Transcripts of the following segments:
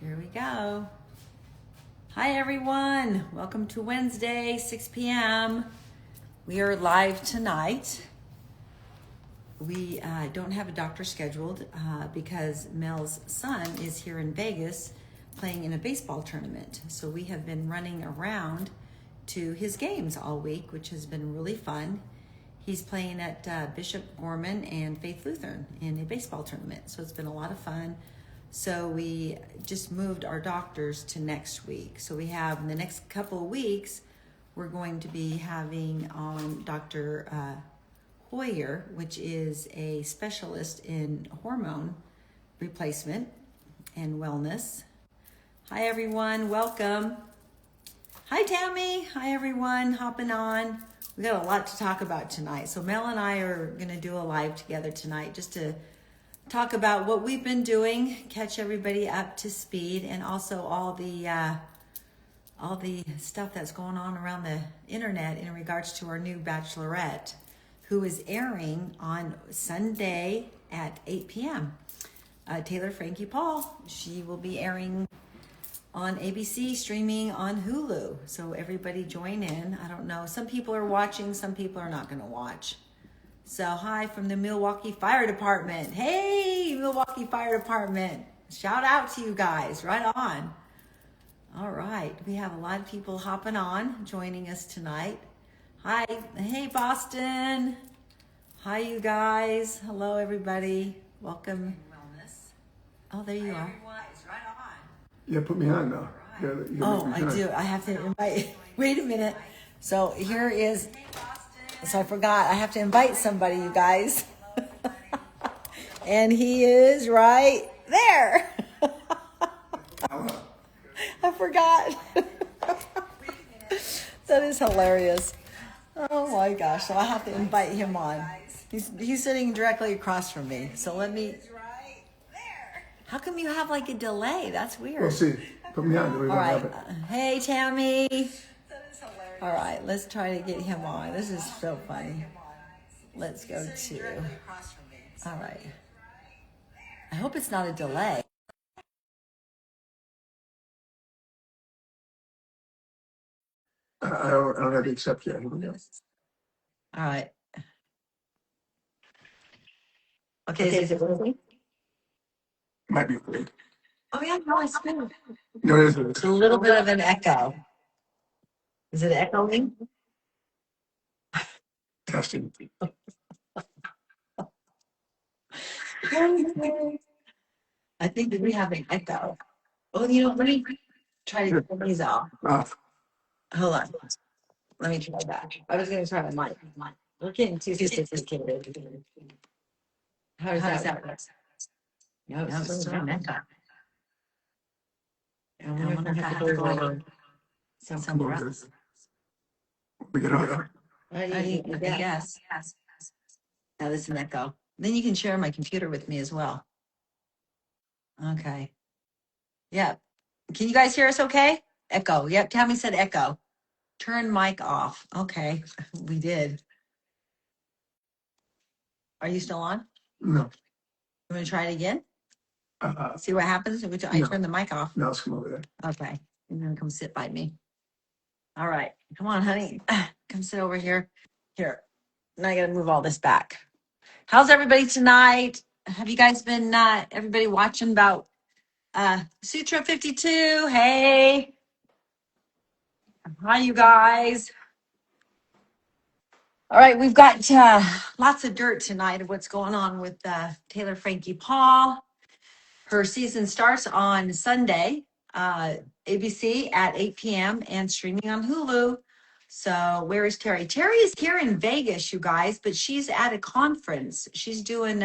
Here we go. Hi everyone, welcome to Wednesday, 6 p.m. We are live tonight. We don't have a doctor scheduled because Mel's son is here in Vegas playing in a baseball tournament. So we have been running around to his games all week, which has been really fun. He's playing at Bishop Gorman and Faith Lutheran in a baseball tournament. So it's been a lot of fun. So we just moved our doctors to next week. So we have in the next couple of weeks, we're going to be having on Dr. Hoyer, which is a specialist in hormone replacement and wellness. Hi everyone, welcome. Hi Tammy, hi everyone, hopping on. We got a lot to talk about tonight. So Mel and I are gonna do a live together tonight just to talk about what we've been doing, catch everybody up to speed, and also all the stuff that's going on around the internet in regards to our new Bachelorette, who is airing on Sunday at 8 p.m. Taylor Frankie Paul. She will be airing on ABC, streaming on Hulu. So everybody join in. I don't know. Some people are watching, some people are not going to watch. So hi from the Milwaukee Fire Department. Hey, Milwaukee Fire Department. Shout out to you guys. Right on. All right. We have a lot of people hopping on, joining us tonight. Hi. Hey, Boston. Hi, you guys. Hello, everybody. Welcome. Oh, there you are. Yeah, put me on now. Oh, I do. I have to invite. Wait a minute. So here is... So I forgot, I have to invite somebody, you guys. And he is right there. I forgot. That is hilarious. Oh my gosh, so I have to invite him on. He's sitting directly across from me. So let me... How come you have like a delay? That's weird. We'll see. Put me on. All right. Hey, Tammy. All right, let's try to get him on. This is so funny. Let's go to... All right. I hope it's not a delay. I don't have to accept yet. All right. Okay, is it working? Might be great. Oh, yeah, no, it's good. No, it isn't. It's a little bit of an echo. Is it echoing? Testing. I think that we have an echo. Oh, you know, let me try to turn these off. Hold on. Let me try that. I was going to try my mic. We're getting too sophisticated. How does that work? No, it's still an echo. I wonder if I have to go over somewhere else. We get out. I guess. Now this is an echo. Then you can share my computer with me as well. Okay. Yeah. Can you guys hear us okay? Echo. Yep. Tammy said echo. Turn mic off. Okay. We did. Are you still on? No. You want to try it again? Uh, See what happens if I no. turn the mic off? No, let's come over there. Okay. And then come sit by me. All right. Come on, honey. Come sit over here. Here. Now I got to move all this back. How's everybody tonight? Have you guys been, everybody watching about Sutra 52? Hey. Hi, you guys. All right, we've got lots of dirt tonight of what's going on with Taylor Frankie Paul. Her season starts on Sunday, ABC at 8 p.m. and streaming on Hulu. So where is Terry? Terry is here in Vegas, you guys, but she's at a conference. She's doing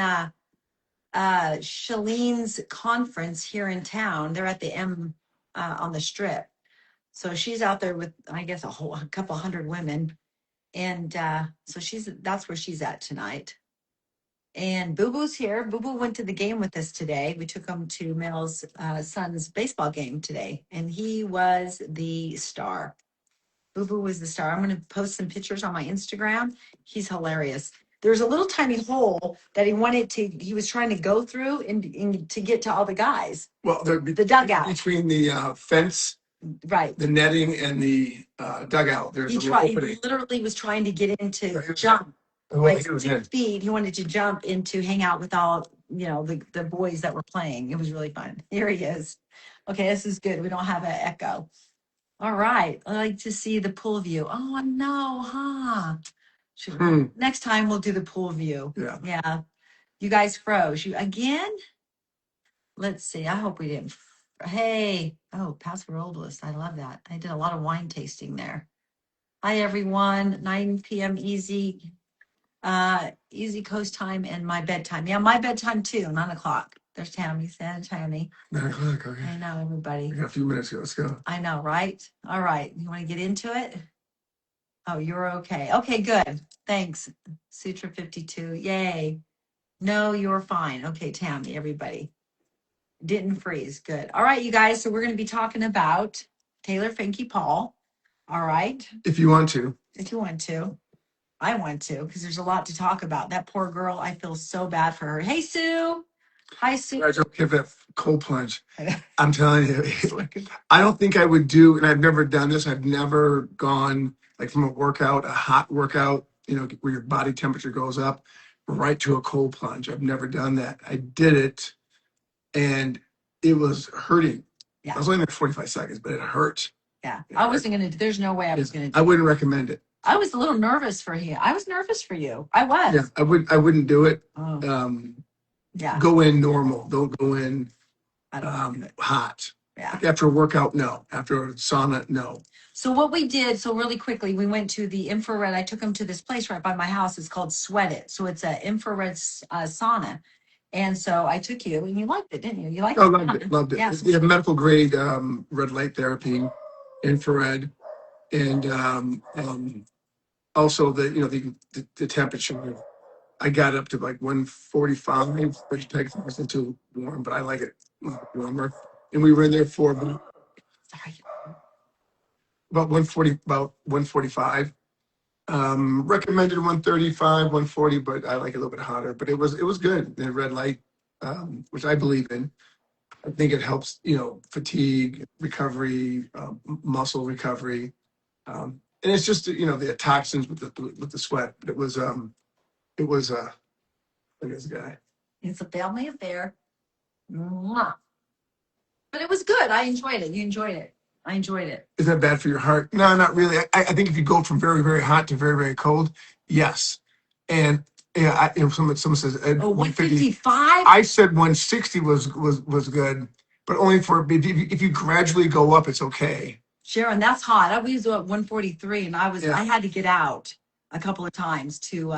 Shalene's conference here in town. They're at the M on the Strip. So she's out there with, I guess, a couple hundred women. And so that's where she's at tonight. And Boo Boo's here. Boo Boo went to the game with us today. We took him to Mel's son's baseball game today, and he was the star. Boo Boo was the star. I'm going to post some pictures on my Instagram. He's hilarious. there's a little tiny hole that he was trying to go through and to get to all the guys. Well, The dugout. between the fence, Right. the netting, and the dugout, there's a little opening. He literally was trying to get into Right, he was- jump. Well, Like he was 6 in. feet. He wanted to jump in to hang out with all, the boys that were playing. It was really fun. Here he is. Okay, this is good. We don't have an echo. All right. I like to see the pool view. Oh no, huh? Next time we'll do the pool view. Yeah. Yeah. You guys froze. You again? Let's see. I hope we didn't. Hey. Oh, Pasquarolus. I love that. I did a lot of wine tasting there. Hi everyone. 9 p.m. easy. Easy coast time and my bedtime. Yeah, my bedtime too. 9 o'clock. There's Tammy. Santa Tammy. 9 o'clock. Okay. I know, everybody. We got a few minutes here. Let's go. I know, right? All right. You want to get into it? Oh, you're okay. Okay, good. Thanks. Sutra 52. Yay. No, you're fine. Okay, Tammy, everybody. Didn't freeze. Good. All right, you guys. So we're going to be talking about Taylor Finke Paul. All right. If you want to. If you want to. I want to, because there's a lot to talk about. That poor girl, I feel so bad for her. Hey, Sue. Hi, Sue. I don't give that cold plunge. I'm telling you, I don't think I would do, and I've never done this. I've never gone like from a hot workout, where your body temperature goes up, right to a cold plunge. I've never done that. I did it, and it was hurting. Yeah. I was only there 45 seconds, but it hurt. Yeah. I wasn't going to, there's no way I was going to do I wouldn't recommend it. I was a little nervous for you. I was nervous for you. I was. Yeah, I wouldn't do it. Oh. Yeah. Go in normal. Don't go in I don't like it. hot. Yeah. Like after a workout, no. After a sauna, no. So what we did, so really quickly, we went to the infrared. I took him to this place right by my house. It's called Sweat It. So it's an infrared sauna. And so I took you, and you liked it, didn't you? You liked it? Loved it. Yeah. You have medical grade red light therapy, infrared, and also the temperature. I got up to like 145, which Peg wasn't too warm, but I like it warmer. And we were in there for about 145. Recommended 135, 140, but I like it a little bit hotter. But it was good. The red light, which I believe in. I think it helps, fatigue, recovery, muscle recovery, and it's just the toxins with the sweat. But it was look at this guy. It's a family affair. Mwah. But it was good. I enjoyed it. You enjoyed it. I enjoyed it. Is that bad for your heart? No, not really. I think if you go from very, very hot to very, very cold, yes. And yeah, someone says 155. I said 160 was good, but only for if you gradually go up, it's okay. Sharon, that's hot. I was at 143, and Yeah. I had to get out a couple of times to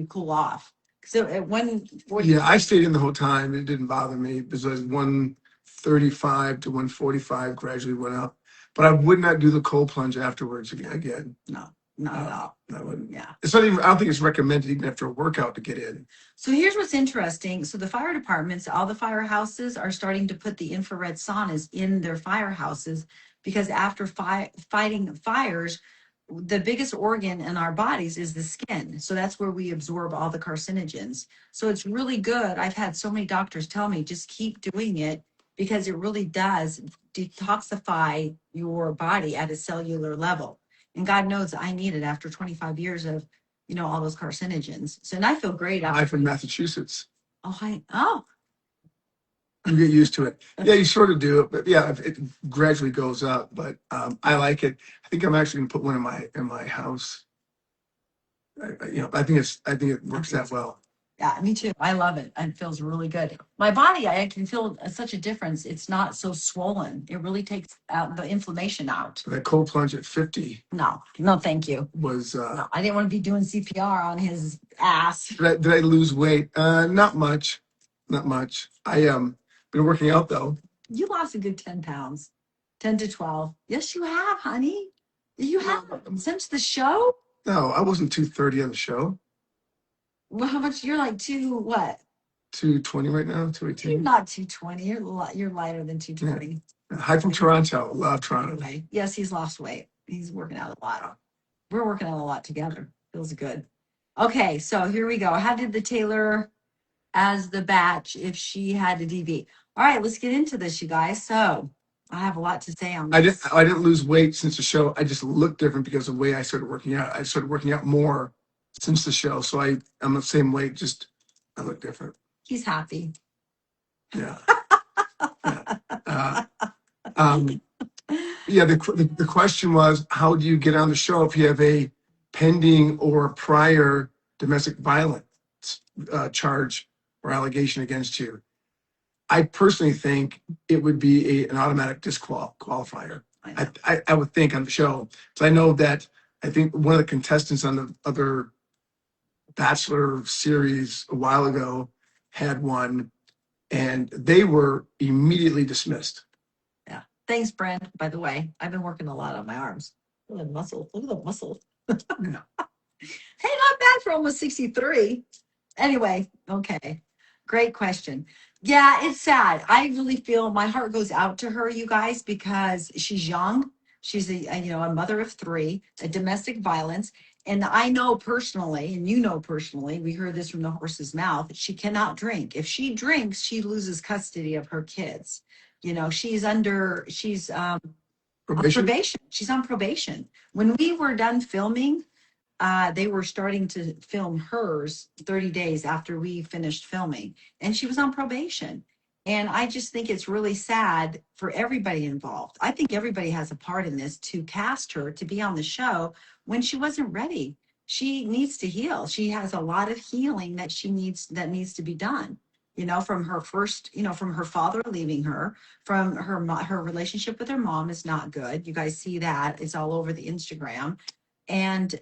cool off. So at 140. Yeah, I stayed in the whole time. It didn't bother me because it was 135 to 145 gradually went up. But I would not do the cold plunge afterwards again. No, not at all. I wouldn't. Yeah. It's not even, I don't think it's recommended even after a workout to get in. So here's what's interesting. So the fire departments, all the firehouses are starting to put the infrared saunas in their firehouses because after fighting fires, the biggest organ in our bodies is the skin. So that's where we absorb all the carcinogens. So it's really good. I've had so many doctors tell me just keep doing it because it really does detoxify your body at a cellular level. And God knows I need it after 25 years of, all those carcinogens. So, and I feel great. I'm from Massachusetts. Oh. You get used to it. Yeah, you sort of do. But yeah, it gradually goes up. But I like it. I think I'm actually going to put one in my house. I think it works that well. Yeah, me too. I love it. It feels really good. My body, I can feel such a difference. It's not so swollen. It really takes out the inflammation out. So that cold plunge at 50. No, thank you. Was no, I didn't want to be doing CPR on his ass. Did I lose weight? Not much. I been working out though. You lost a good 10 pounds, 10 to 12. Yes, you have, honey. You have since the show. No, I wasn't 230 on the show. Well, how much? You're like 220 right now, 218. You're not 220. You're lighter than 220. Yeah. Hi from Toronto. Love Toronto. Anyway, yes, he's lost weight. He's working out a lot. We're working out a lot together. Feels good. Okay, so here we go. How did the Taylor as the batch if she had a DV? All right, let's get into this, you guys. So I have a lot to say on this. I didn't lose weight since the show. I just looked different because of the way I started working out. I started working out more since the show. So I'm the same weight, just I look different. He's happy. Yeah. Yeah. Yeah. The question was, how do you get on the show if you have a pending or prior domestic violence charge or allegation against you? I personally think it would be an automatic disqualifier. I would think on the show. So I know that I think one of the contestants on the other Bachelor series a while ago had one, and they were immediately dismissed. Yeah. Thanks, Brent. By the way, I've been working a lot on my arms. Look at the muscle. Look at the muscle. Yeah. Hey, not bad for almost 63. Anyway, okay. Great question. Yeah, it's sad. I really feel my heart goes out to her, you guys, because she's young. She's a mother of three, a domestic violence. And I know personally, and you know personally, we heard this from the horse's mouth, she cannot drink. If she drinks, she loses custody of her kids. She's on probation. She's on probation. When we were done filming, they were starting to film hers 30 days after we finished filming, and she was on probation. And I just think it's really sad for everybody involved. I think everybody has a part in this to cast her to be on the show when she wasn't ready. She needs to heal. She has a lot of healing that needs to be done. From her first, from her father leaving her, from her relationship with her mom is not good. You guys see that. It's all over the Instagram. And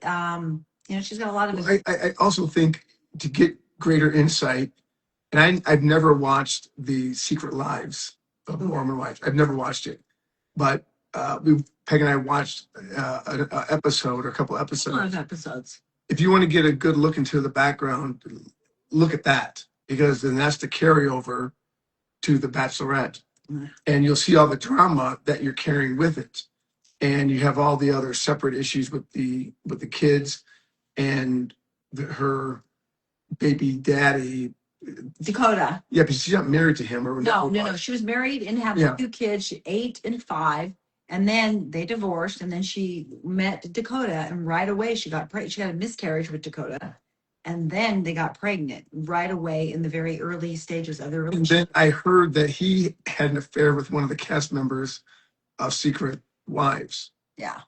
she's got a lot of. I also think to get greater insight, and I've never watched the Secret Lives of Mormon Wives. I've never watched it, but Peg and I watched an episode or a couple episodes. A lot of episodes. If you want to get a good look into the background, look at that, because then that's the carryover to the Bachelorette, and you'll see all the drama that you're carrying with it. And you have all the other separate issues with the kids and her baby daddy, Dakota. Yeah, but she's not married to him, or no. She was married and had 2 kids, 8 and 5, and then they divorced. And then she met Dakota, and right away she got pregnant. She got a miscarriage with Dakota, and then they got pregnant right away in the very early stages of their relationship. And then I heard that he had an affair with one of the cast members of Secret Wives. Yeah.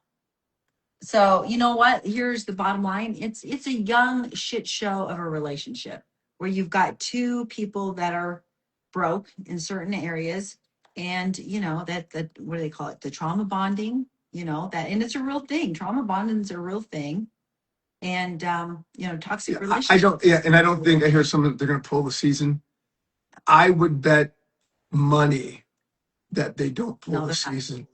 So you know what? Here's the bottom line. It's a young shit show of a relationship where you've got 2 people that are broke in certain areas, and that what do they call it? The trauma bonding. That, and it's a real thing. Trauma bonding is a real thing, and toxic relationships. I don't. Yeah, and I don't think I hear someone they're going to pull the season. I would bet money that they don't pull the season.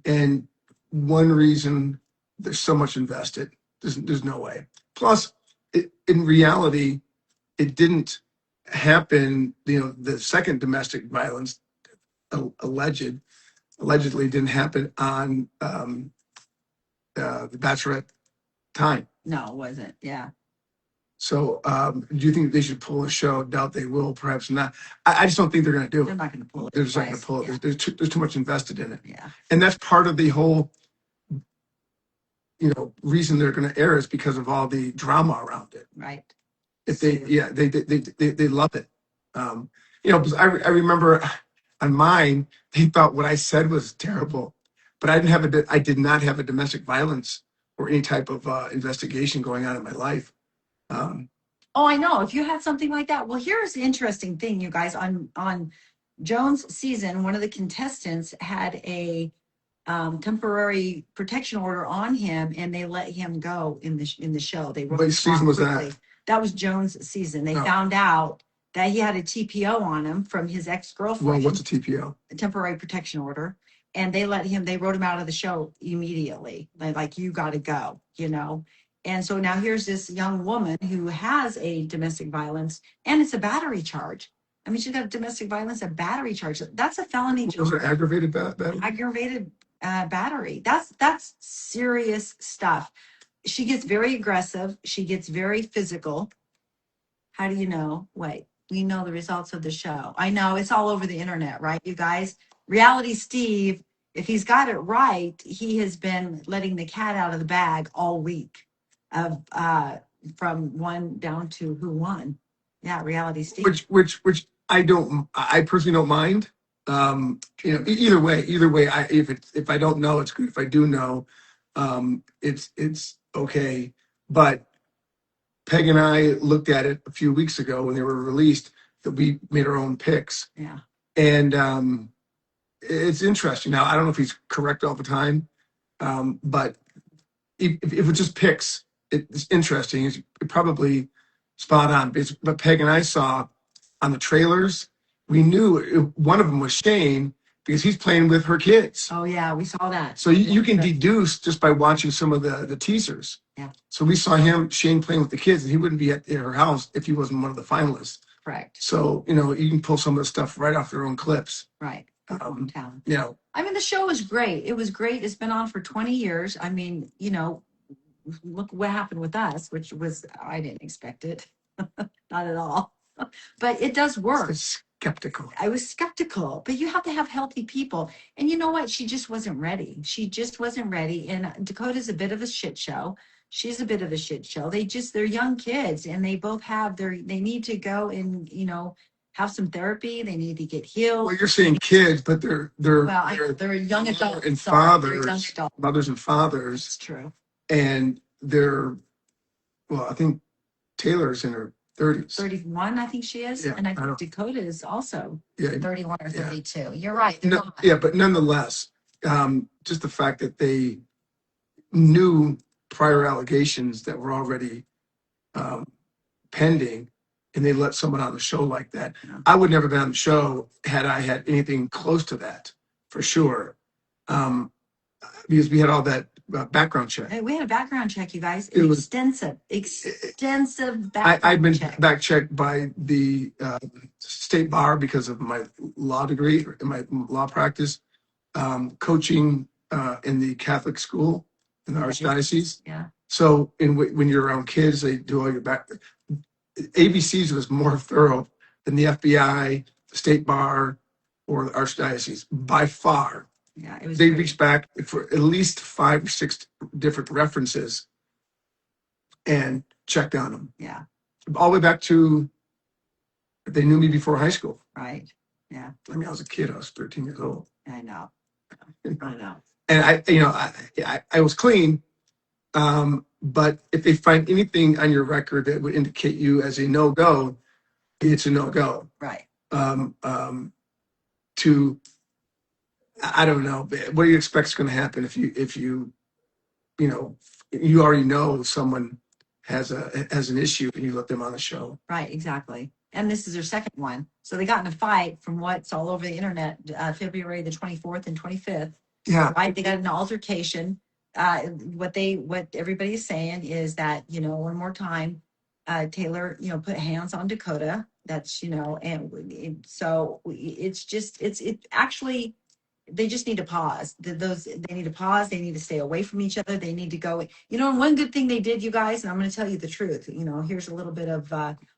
And one reason, there's so much invested. There's no way. Plus, in reality, it didn't happen. The second domestic violence allegedly didn't happen on the Bachelorette time. No, it wasn't. Yeah. So do you think they should pull a show? Doubt they will. Perhaps not. I just don't think they're going to do it. They're not going to pull it. They're just not going to pull it. Yeah. There's too much invested in it. Yeah. And that's part of the whole, reason they're going to air is because of all the drama around it. Right. If they love it. Because I remember on mine, they thought what I said was terrible, but I did not have a domestic violence or any type of investigation going on in my life. I know. If you had something like that. Well, here's the interesting thing, you guys. On Joan's season, one of the contestants had a temporary protection order on him, and they let him go in the show. They what season was that? That was Joan's season. They found out that he had a TPO on him from his ex-girlfriend. Well, what's a TPO? A temporary protection order. And they wrote him out of the show immediately. Like, you got to go, And so now here's this young woman who has a domestic violence, and it's a battery charge. I mean, she's got a domestic violence, a battery charge. That's a felony charge. Was it aggravated battery? Aggravated battery. That's serious stuff. She gets very aggressive. She gets very physical. How do you know? Wait, we know the results of the show. I know it's all over the internet, right, you guys? Reality Steve, if he's got it right, he has been letting the cat out of the bag all week of from one down to who won. Yeah, Reality Steve. Which I personally don't mind. Either way, if I don't know, it's good. If I do know, it's okay. But Peg and I looked at it a few weeks ago when they were released, that we made our own picks. Yeah. And it's interesting. Now, I don't know if he's correct all the time, but if it's just picks, it's interesting. It's probably spot on. But Peg and I saw on the trailers, we knew one of them was Shane because he's playing with her kids. Oh yeah, we saw that. So you can deduce just by watching some of the teasers. Yeah. So we saw Shane playing with the kids, and he wouldn't be at her house if he wasn't one of the finalists. Correct. So, you can pull some of the stuff right off their own clips. Right. Hometown. Yeah. I mean, the show was great. It was great. It's been on for 20 years. I mean, look what happened with us, which was, I didn't expect it. Not at all. But it does work. Skeptical. I was skeptical, but you have to have healthy people. And you know what? She just wasn't ready. She just wasn't ready. And Dakota's a bit of a shit show. She's a bit of a shit show. They're young kids, and they both have they need to go and, have some therapy. They need to get healed. Well, you're saying kids, but they're young adults and fathers, mothers and fathers. That's true. And I think Taylor's in her 30s. 31, I think she is. Yeah, and I think Dakota is also 31 or 32. Yeah. You're right. But nonetheless, just the fact that they knew prior allegations that were already pending, and they let someone on the show like that. Yeah. I would never have been on the show had I had anything close to that, for sure. Because we had all that background check. We had a background check, you guys. It was extensive background I've been check. back checked by the state bar because of my law degree and my law practice, coaching in the Catholic school in the Archdiocese. Yeah. So when you're around kids, they do all your back. ABC's was more thorough than the FBI, the state bar, or the Archdiocese by far. Yeah, it was. They reached back for at least 5 or 6 different references and checked on them. Yeah. All the way back to they knew me before high school. Right. Yeah. I mean, I was a kid. I was 13 years old. I know. I know. And I was clean. But if they find anything on your record that would indicate you as a no-go, it's a no-go. Right. I don't know. What do you expect is going to happen if you already know someone has an issue and you let them on the show? Right. Exactly. And this is their second one. So they got in a fight from what's all over the internet, February the 24th and 25th. Yeah. Right. They got an altercation. What everybody is saying is that, one more time, Taylor, put hands on Dakota. That's, and so it's actually, they just need to pause. They need to pause. They need to stay away from each other. They need to go, and one good thing they did, you guys, and I'm going to tell you the truth, here's a little bit of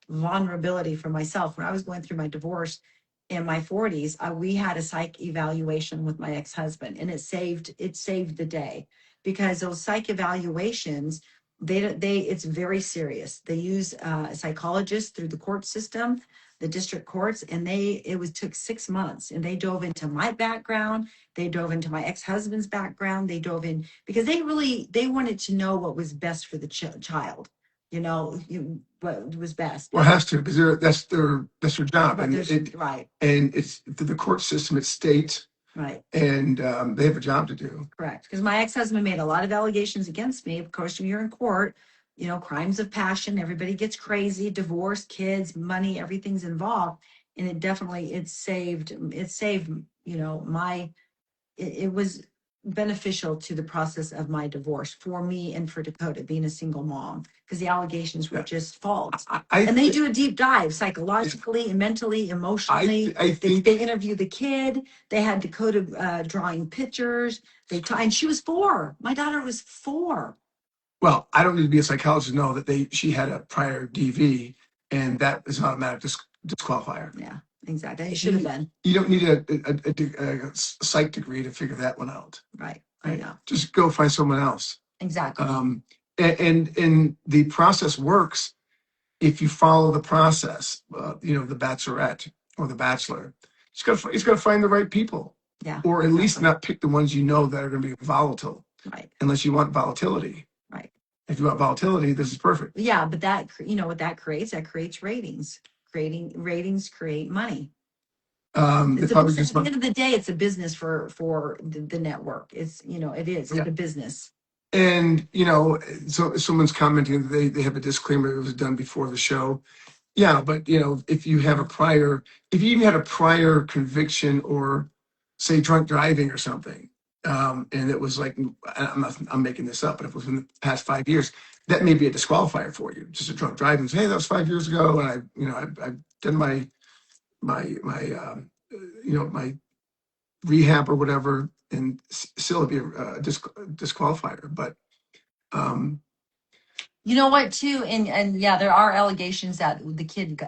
vulnerability for myself. When I was going through my divorce in my 40s, we had a psych evaluation with my ex-husband, and it saved the day, because those psych evaluations, it's very serious. They use psychologists through the court system, the district courts, and took 6 months, and they dove into my background. They dove into my ex-husband's background. They dove in because they wanted to know what was best for the child. What was best. Well, it has to, because that's their job, right. And it's the court system. It's state. Right. And they have a job to do. Correct. Because my ex-husband made a lot of allegations against me. Of course, when you're in court, crimes of passion, everybody gets crazy, divorce, kids, money, everything's involved. And it saved, it was beneficial to the process of my divorce for me and for Dakota, being a single mom, because the allegations were just false. And they do a deep dive psychologically and mentally, emotionally. I think they interview the kid. They had Dakota drawing pictures. And she was 4. My daughter was 4. Well, I don't need to be a psychologist to know that she had a prior DV, and that is an automatic disqualifier. Yeah, exactly. It should have been. You don't need a psych degree to figure that one out. Right. I know. Just go find someone else. Exactly. And the process works if you follow the process. The bachelorette or the bachelor. He's got to find the right people. Yeah. Or at least not pick the ones that are going to be volatile. Right. Unless you want volatility. Right. If you want volatility, this is perfect. Yeah, but that, what that creates? That creates ratings. Creating ratings create money. At the end of the day, it's a business for the network. It's it is. It's a business. And so someone's commenting that they have a disclaimer. It was done before the show. Yeah, but if you even had a prior conviction or say drunk driving or something, and it was like I'm making this up, but if it was in the past 5 years, that may be a disqualifier for you. Just a drunk driving. Say, hey, that was 5 years ago, and I've done my my rehab or whatever, and still be a disqualifier. But you know what, too, and yeah, there are allegations that the kid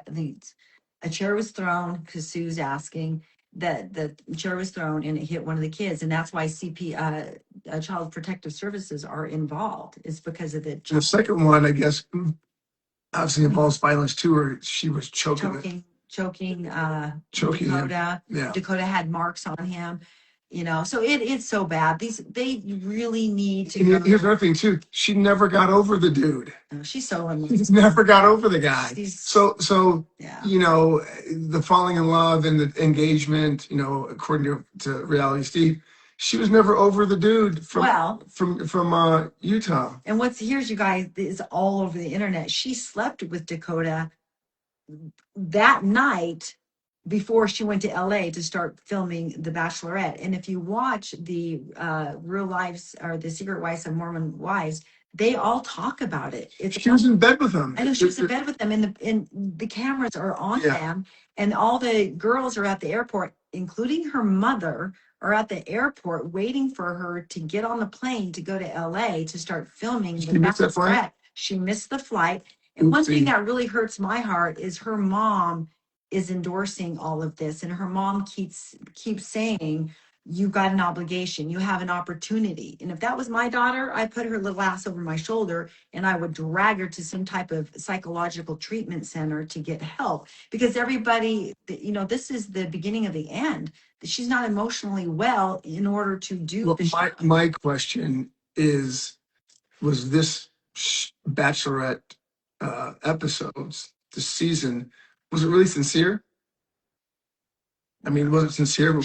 a chair was thrown because Sue's asking that the chair was thrown and it hit one of the kids, and that's why Child Protective Services are involved. It's because of the second one, I guess, obviously involves violence too, or she was choking Dakota. Yeah. Dakota had marks on him. So it's so bad. They really need to. And here's another thing too. She never got over the dude. Oh, she's so in love. She's never got over the guy. So yeah. The falling in love and the engagement. According to Reality Steve, she was never over the dude from Utah. And here's you guys is all over the internet. She slept with Dakota that night before she went to LA to start filming The Bachelorette. And if you watch the Real Lives or the Secret Wives of Mormon Wives, they all talk about it. She was in bed with them. I know she was in bed with them, and the cameras are on them, and all the girls are at the airport, including her mother, are at the airport waiting for her to get on the plane to go to LA to start filming The Bachelorette. She missed the flight. And one thing that really hurts my heart is her mom is endorsing all of this, and her mom keeps saying, you got an obligation, you have an opportunity. And if that was my daughter, I'd put her little ass over my shoulder and I would drag her to some type of psychological treatment center to get help, because everybody, this is the beginning of the end. She's not emotionally well in order to do my question is, was this Bachelorette episodes this season, was it really sincere? I mean, was it sincere?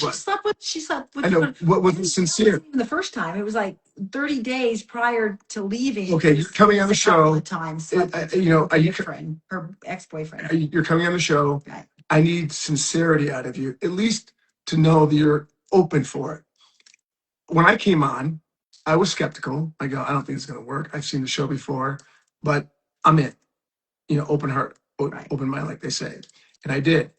She slept with. I know. What was it sincere? The first time, it was like 30 days prior to leaving. Okay, you're coming on the show. Her ex-boyfriend. You're coming on the show. Right. I need sincerity out of you, at least to know that you're open for it. When I came on, I was skeptical. I go, I don't think it's going to work. I've seen the show before, but I'm in. Open heart, open mind, like they say. And I did.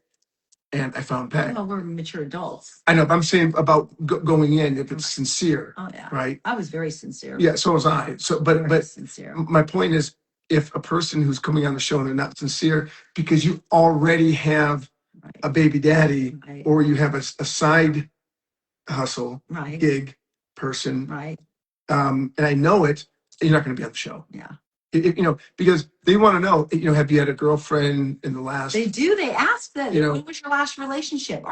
And I found Peg. Well, we're mature adults. I know, but I'm saying about going in, if it's sincere. Oh, yeah. Right? I was very sincere. Yeah, so was I. But sincere. My point is, if a person who's coming on the show and they're not sincere because you already have a baby daddy or you have a side hustle gig person. Right. And I know it, you're not going to be on the show. Yeah. Because they want to know, have you had a girlfriend in the last? They do. They ask that. When was your last relationship?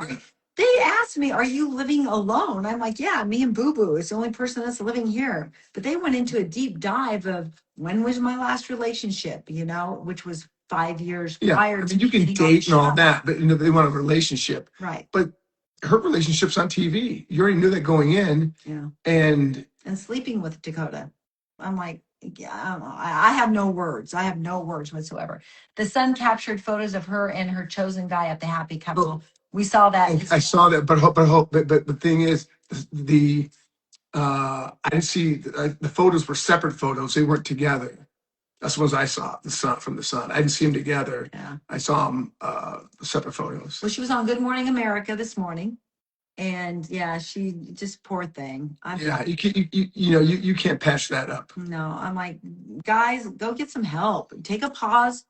They asked me, are you living alone? I'm like, yeah, me and Boo Boo. It's the only person that's living here. But they went into a deep dive of when was my last relationship, which was 5 years prior to you can date and all that, but they want a relationship. Right. But her relationship's on TV. You already knew that going in. Yeah. And sleeping with Dakota. I'm like, yeah, I have no words. I have no words whatsoever. The Sun captured photos of her and her chosen guy at the happy couple. We saw that. I saw that, but the thing is, I didn't see the photos were separate photos. They weren't together. That's the ones I saw. From the Sun. I didn't see them together. Yeah. I saw them separate photos. Well, she was on Good Morning America this morning. And yeah, she just poor thing. Yeah, you can't patch that up. No, I'm like, guys, go get some help. Take a pause,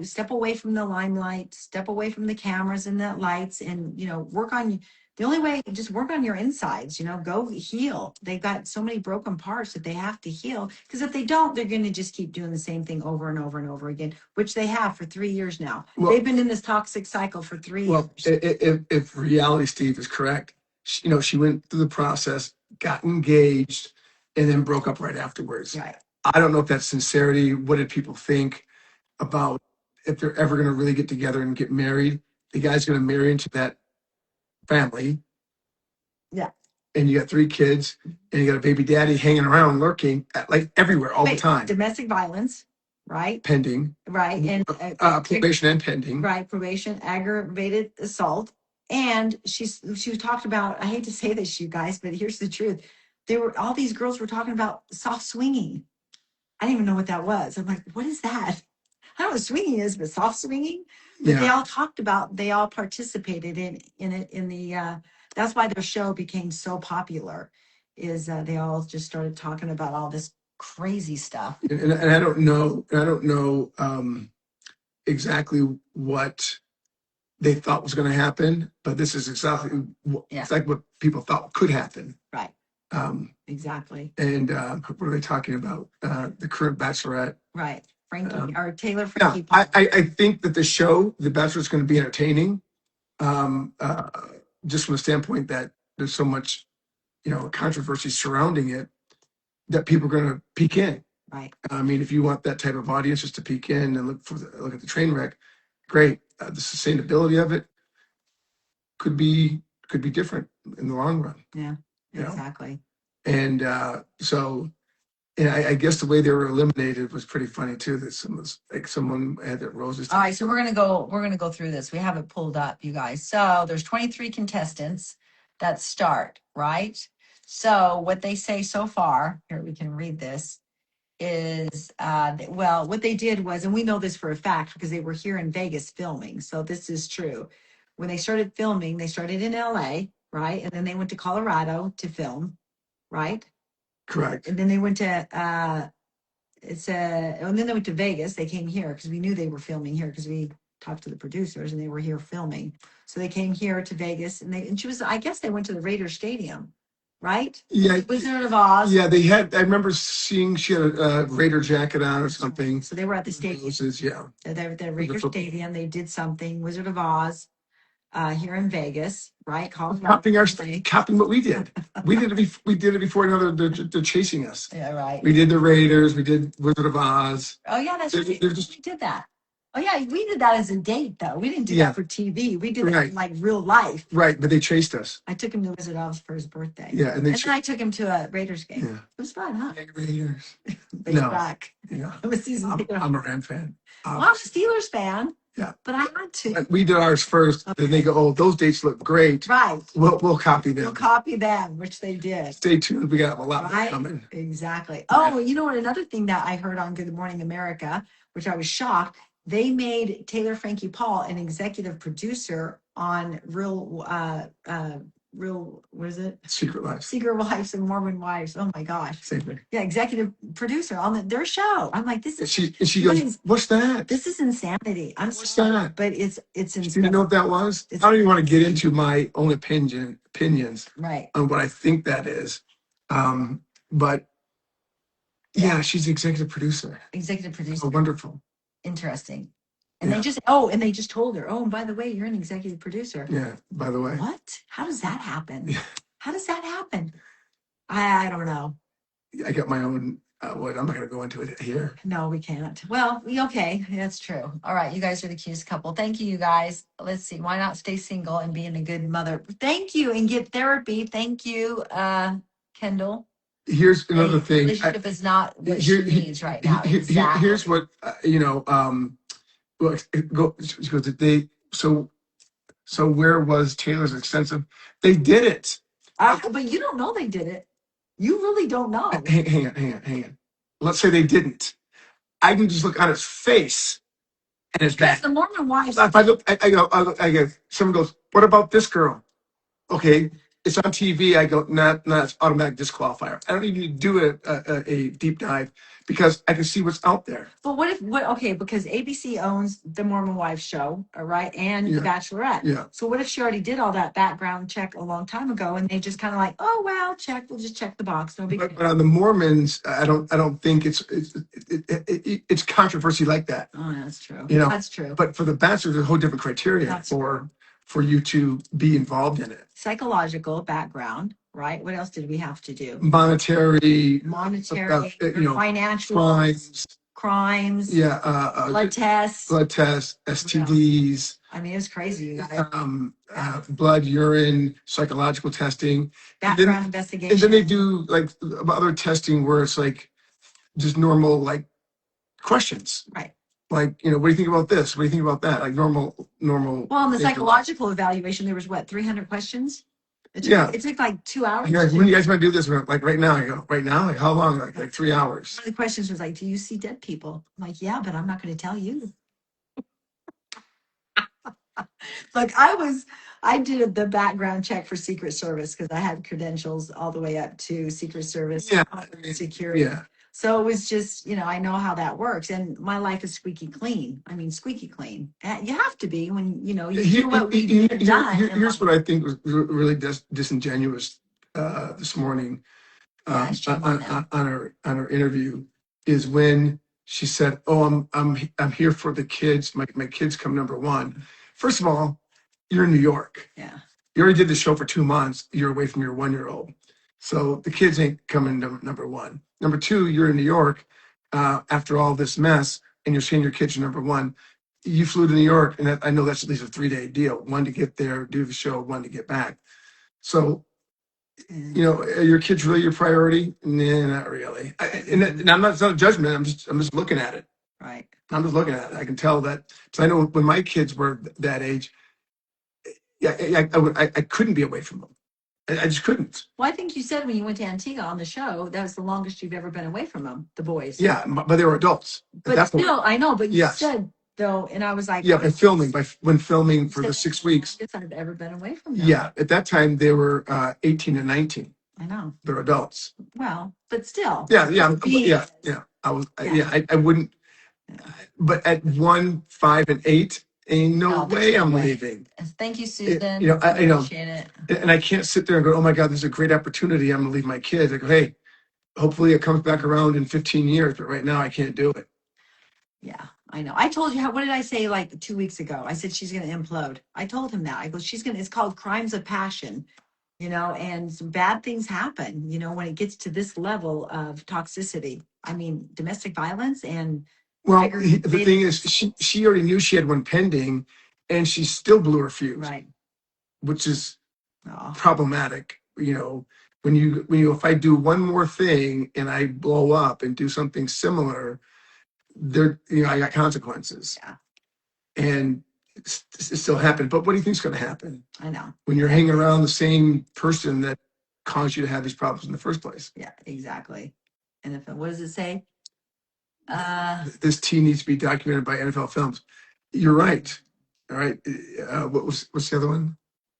step away from the limelight, step away from the cameras and the lights, and work on the only way, just work on your insides, go heal. They've got so many broken parts that they have to heal. Because if they don't, they're going to just keep doing the same thing over and over and over again, which they have for 3 years now. Well, They've been in this toxic cycle for 3 years. Well, if reality Steve is correct, she went through the process, got engaged, and then broke up right afterwards. Right. I don't know if that's sincerity. What did people think about if they're ever going to really get together and get married? The guy's going to marry into that family. Yeah. And you got 3 kids, and you got a baby daddy hanging around, lurking like everywhere all the time. Domestic violence, right? Pending. Right. And probation and pending. Right. Probation, aggravated assault. And she talked about, I hate to say this, you guys, but here's the truth. All these girls were talking about soft swinging. I didn't even know what that was. I'm like, what is that? I don't know what swinging is, but soft swinging. But yeah. They all participated in it that's why their show became so popular, is they all just started talking about all this crazy stuff. And I don't know exactly what they thought was going to happen, but this is exactly what people thought could happen. Right. Exactly. And what are they talking about? The current Bachelorette. Right. Frankie or Taylor Frankie. Yeah, I think that the show, The Bachelor, is going to be entertaining. Just from the standpoint that there's so much, controversy surrounding it, that people are going to peek in. Right. I mean, if you want that type of audience just to peek in and look at the train wreck, great. The sustainability of it could be different in the long run. Yeah, exactly. And I guess the way they were eliminated was pretty funny too. That someone had their roses. All right, so we're gonna go through this. We have it pulled up, you guys. So there's 23 contestants that start, right? So what they say so far, here we can read this, is what they did was, and we know this for a fact because they were here in Vegas filming, so this is true. When they started filming, they started in LA, right? And then they went to Colorado to film, right? Correct. And then they went to and then they went to Vegas. They came here because we knew they were filming here because we talked to the producers and they were here filming. So they came here to Vegas and I guess they went to the Raiders Stadium, right? Yeah. Wizard of Oz. Yeah, I remember seeing she had a Raider jacket on or something. So they were at the stadium. Yeah. So they were at the Raider Stadium. They did something, Wizard of Oz, here in Vegas, right? Copying what we did. We did it before. They're chasing us. Yeah, right. We did the Raiders. We did Wizard of Oz. Oh yeah, that's right. We did that. Oh yeah, we did that as a date though. We didn't do that for TV. We did it in like real life. Right, but they chased us. I took him to Wizard of Oz for his birthday. Yeah, and then I took him to a Raiders game. Yeah. It was fun, huh? Raiders. But no. Back. Yeah. I'm a Ram fan. Well, I'm a Steelers fan. Yeah, but I had to. We did ours first. Okay. Then they go, "Oh, those dates look great." Right. We'll copy them. We'll copy them, which they did. Stay tuned. We got a lot more coming. Exactly. Oh, you know what? Another thing that I heard on Good Morning America, which I was shocked, they made Taylor Frankie Paul an executive producer on Real, what is it? Secret Wives and Mormon Wives. Oh my gosh. Same thing. Yeah, executive producer on their show. I'm like, this is. She goes, "What's that? This is insanity." What's that? But it's insanity. You know what that was? I don't even want to get into my own opinions, right, on what I think that is. But yeah, she's executive producer. Executive producer. Oh, wonderful. Interesting. And they just told her, "Oh, and by the way, you're an executive producer." Yeah, by the way. What? How does that happen? Yeah. How does that happen? I don't know. I got my own, I'm not going to go into it here. No, we can't. Well, okay, that's true. All right, you guys are the cutest couple. Thank you, you guys. Let's see. Why not stay single and being a good mother? Thank you, and get therapy. Thank you, Kendall. Here's another thing. Relationship is not what she needs right now. Exactly. Here's what, so where was Taylor's extensive? They did it. But you don't know they did it. You really don't know. Hang on. Let's say they didn't. I can just look on his face and his back. The Mormon wives. If I go, someone goes, "What about this girl?" okay, it's on TV. I go, not it's automatic disqualifier. I don't even need to do a deep dive because I can see what's out there. But okay, because ABC owns the Mormon Wives show, right? And The Bachelorette. Yeah. So what if she already did all that background check a long time ago and they just kind of like, oh, well, we'll just check the box. No big deal. But on the Mormons, I don't think it's controversy like that. Oh, that's true. You know, that's true. But for the Bachelor, there's a whole different criteria for you to be involved in it. Psychological background, right? What else did we have to do? Monetary, financial crimes. Yeah, blood tests, STDs. I mean, it was crazy. You guys. Blood, urine, psychological testing, background investigation. And then they do like other testing where it's like just normal like questions. Right. Like, what do you think about this? What do you think about that? Like normal. Well, in the psychological evaluation, there was 300 questions? It took like 2 hours. Like, when you guys want to do this? Like right now, I go, right now? Like how long? Like 3 hours. One of the questions was like, do you see dead people? I'm like, yeah, but I'm not going to tell you. Like I did the background check for Secret Service because I had credentials all the way up to Secret Service security. Yeah. So it was just, I know how that works. And my life is squeaky clean. I mean, squeaky clean. You have to be when, you do what we've done. Here's what I think was really disingenuous this morning on her interview is when she said, "Oh, I'm here for the kids. My kids come number one." First of all, you're in New York. Yeah. You already did the show for 2 months. You're away from your 1-year-old. So the kids ain't coming number one. Number two, you're in New York after all this mess, and you're seeing your kids are number one. You flew to New York, and I know that's at least a 3-day deal. 1 to get there, do the show, 1 to get back. So, are your kids really your priority? Nah, not really. And it's not a judgment. I'm just looking at it. Right. I'm just looking at it. I can tell that. So I know when my kids were that age, I couldn't be away from them. I just couldn't. Well, I think you said when you went to Antigua on the show, that was the longest you've ever been away from them, the boys. Yeah, but they were adults. But still, I know, but you said, though, and I was like... Yeah, when filming for the 6 weeks. The longest I've ever been away from them. Yeah, at that time, they were 18 and 19. I know. They're adults. Well, but still. Yeah. I wouldn't... But at 1, 5, and 8... Ain't no way I'm leaving. Thank you, Susan. I appreciate it. And I can't sit there and go, oh my God, this is a great opportunity. I'm gonna leave my kids. I go, hey, hopefully it comes back around in 15 years, but right now I can't do it. Yeah, I know. I told you what did I say like 2 weeks ago? I said she's gonna implode. I told him that. I go, it's called crimes of passion, and some bad things happen, when it gets to this level of toxicity. I mean, domestic violence and well, the thing is, she already knew she had one pending, and she still blew her fuse, right? Which is problematic. If I do one more thing and I blow up and do something similar, I got consequences. Yeah, and it still happened. But what do you think's going to happen? I know when you're hanging around the same person that caused you to have these problems in the first place. Yeah, exactly. And what does it say? This tea needs to be documented by NFL Films. You're right. All right. What's the other one?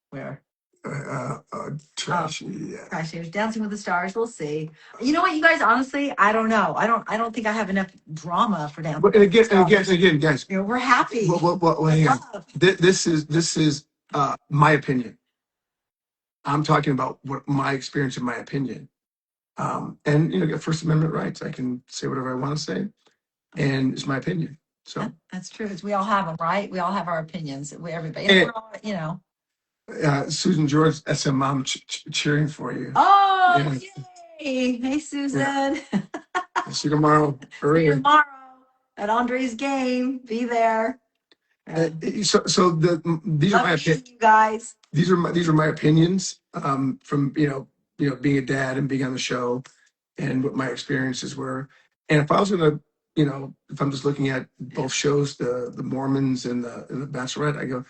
Where? Trashy. Trashy. Dancing with the Stars. We'll see. You know what, you guys? Honestly, I don't know. I don't think I have enough drama for Dancing. And again, guys. We're happy. Well, hang on. This is my opinion. I'm talking about what my experience and my opinion. And get First Amendment rights. I can say whatever I want to say, and it's my opinion. So that's true. We all have them, right? We all have our opinions. Everybody, and we're all, Susan George, SM Mom, cheering for you. Oh, yay! Hey, Susan. Yeah. See you tomorrow. See you tomorrow at Andre's game. Be there. These are my opinions, you guys. These are my opinions. From being a dad and being on the show, and what my experiences were. And if I was gonna, if I'm just looking at both shows, the Mormons and the Bachelorette, I go,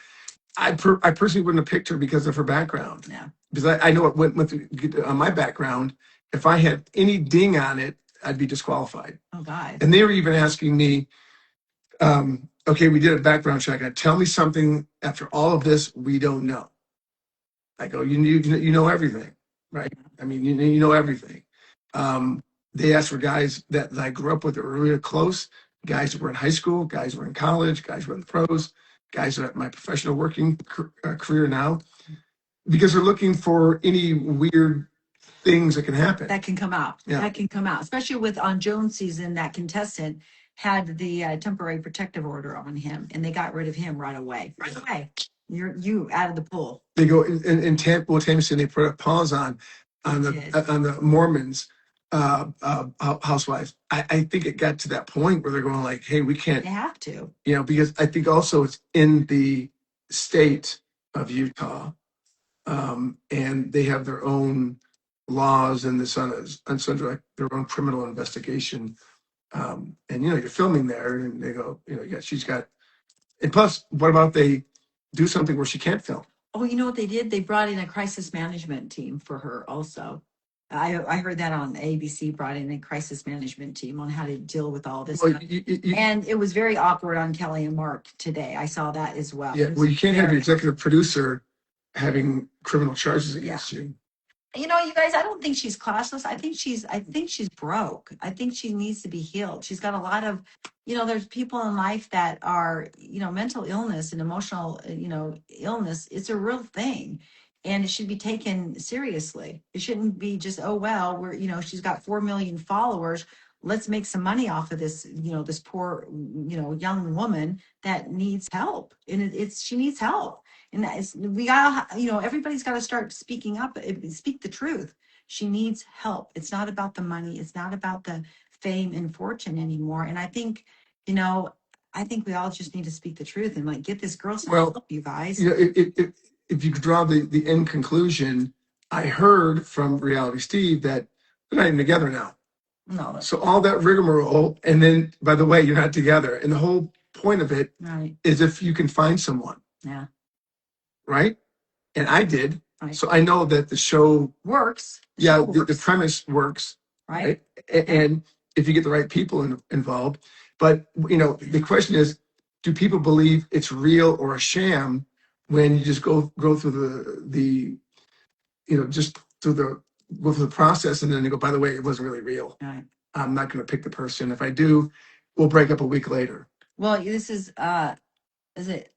I personally wouldn't have picked her because of her background. Yeah. Because I know what went through on my background. If I had any ding on it, I'd be disqualified. Oh God. And they were even asking me, okay, we did a background check. Now tell me something after all of this we don't know. I go, you know everything, right? I mean, you know everything. They asked for guys that I grew up with that were really close, guys that were in high school, guys that were in college, guys who were in the pros, guys that are at my professional working career now, because they're looking for any weird things that can happen. That can come out. Yeah. That can come out, especially with on Jones season. That contestant had the temporary protective order on him, and they got rid of him right away. Right away. You out of the pool. They go in Tampa, Tennessee, they put a pause on the Mormons housewives. I think it got to that point where they're going like, hey, we can't. They have to. You know, because I think also it's in the state of Utah, and they have their own laws and like their own criminal investigation. And you're filming there, and they go, she's got. And plus, what about they do something where she can't film? Oh, you know what they did? They brought in a crisis management team for her also. I heard that on ABC, brought in a crisis management team on how to deal with all this. Well, and it was very awkward on Kelly and Mark today. I saw that as well. Yeah, well, you can't have your executive producer having criminal charges against you. You know, you guys, I don't think she's classless. I think she's broke. I think she needs to be healed. She's got a lot of, there's people in life that are, mental illness and emotional, illness. It's a real thing. And it should be taken seriously. It shouldn't be just, oh, well, she's got 4 million followers. Let's make some money off of this, this poor, young woman that needs help. And she needs help. And we got, everybody's got to start speaking up, speak the truth. She needs help. It's not about the money. It's not about the fame and fortune anymore. And I think, we all just need to speak the truth and like get this girl some help, you guys. If you could draw the end conclusion, I heard from Reality Steve that they're not even together now. No. So all that rigmarole, and then, by the way, you're not together. And the whole point of it is if you can find someone. Yeah. Right? And I did. Right. So I know that the show works. The premise works. Right? And if you get the right people involved. But, the question is, do people believe it's real or a sham when you just go through the just through the process, and then they go, by the way, it wasn't really real. Right. I'm not going to pick the person. If I do, we'll break up a week later. Well, this is it